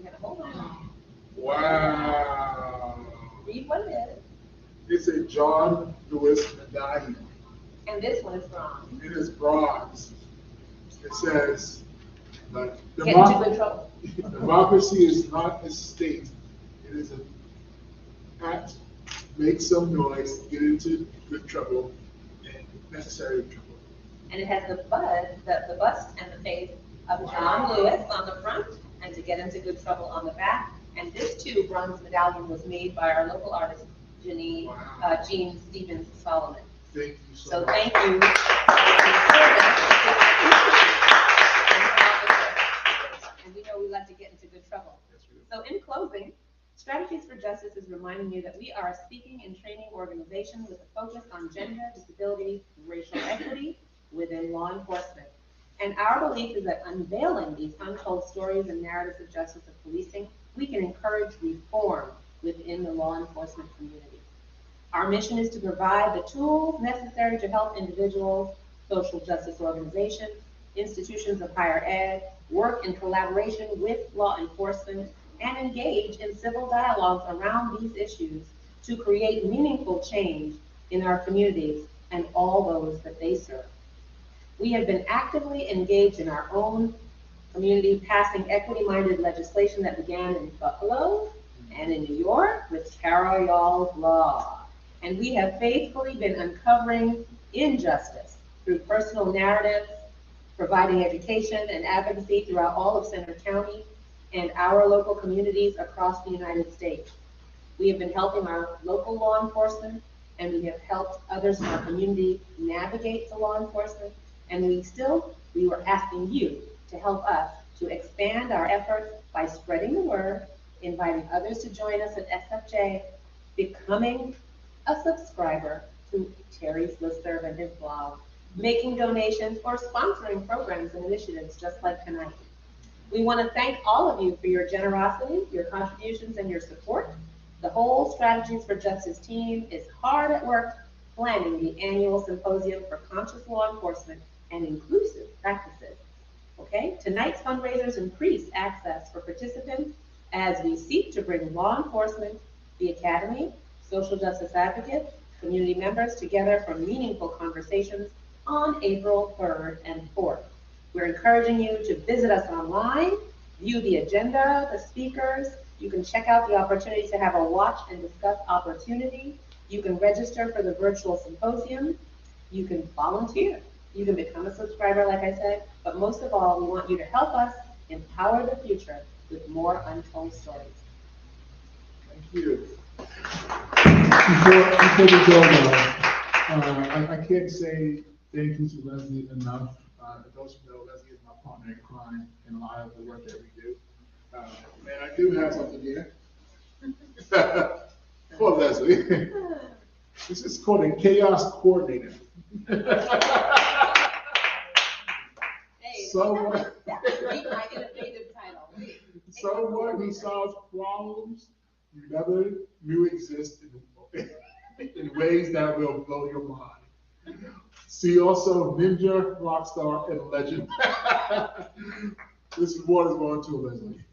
gotta hold on. Wow. Read what it is. It's a John Lewis medallion. And this one is bronze. It is bronze. It says, Get into good trouble. democracy is not a state. It is an act, make some noise, get into good trouble, and necessary trouble. And it has the bust and the face of John Lewis on the front, and to get into good trouble on the back. And this too, bronze medallion was made by our local artist, Jean Stevens Solomon. Thank you So thank you. And we know we like to get into good trouble. So in closing, Strategies for Justice is reminding you that we are a speaking and training organization with a focus on gender, disability, racial equity within law enforcement. And our belief is that unveiling these untold stories and narratives of justice of policing, we can encourage reform within the law enforcement community. Our mission is to provide the tools necessary to help individuals, social justice organizations, institutions of higher ed, work in collaboration with law enforcement, and engage in civil dialogues around these issues to create meaningful change in our communities and all those that they serve. We have been actively engaged in our own community, passing equity-minded legislation that began in Buffalo and in New York with Carol Y'all's Law. And we have faithfully been uncovering injustice through personal narratives, providing education and advocacy throughout all of Centre County and our local communities across the United States. We have been helping our local law enforcement, and we have helped others in our community navigate the law enforcement, and we were asking you to help us to expand our efforts by spreading the word, inviting others to join us at SFJ, becoming a subscriber to Terry's listserv and his blog, making donations, or sponsoring programs and initiatives just like tonight. We want to thank all of you for your generosity, your contributions, and your support. The whole Strategies for Justice team is hard at work planning the annual symposium for conscious law enforcement and inclusive practices. Okay, tonight's fundraisers increase access for participants as we seek to bring law enforcement, the academy, social justice advocates, community members together for meaningful conversations on April 3rd and 4th. We're encouraging you to visit us online, view the agenda, the speakers. You can check out the opportunity to have a watch and discuss opportunity. You can register for the virtual symposium. You can volunteer. You can become a subscriber, like I said, but most of all, we want you to help us empower the future with more untold stories. Thank you. Before we go, I can't say thank you to Leslie enough. Those who know, Leslie is my partner in crime in a lot of the work that we do. And I do have something here for Leslie. This is called a chaos coordinator. Someone who solves problems you never knew existed. in ways that will blow your mind. See also Ninja, Rockstar, and Legend. This award is going to Leslie.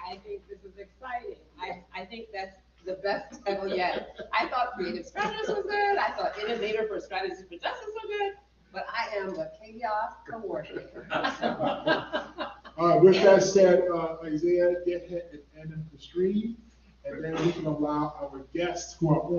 I think this is exciting. I think that's the best title yet. I thought creative strategist was good. I thought innovator for strategies for justice was good. But I am the chaos coordinator. With that said, Isaiah, get ahead and end the stream, and then we can allow our guests who are on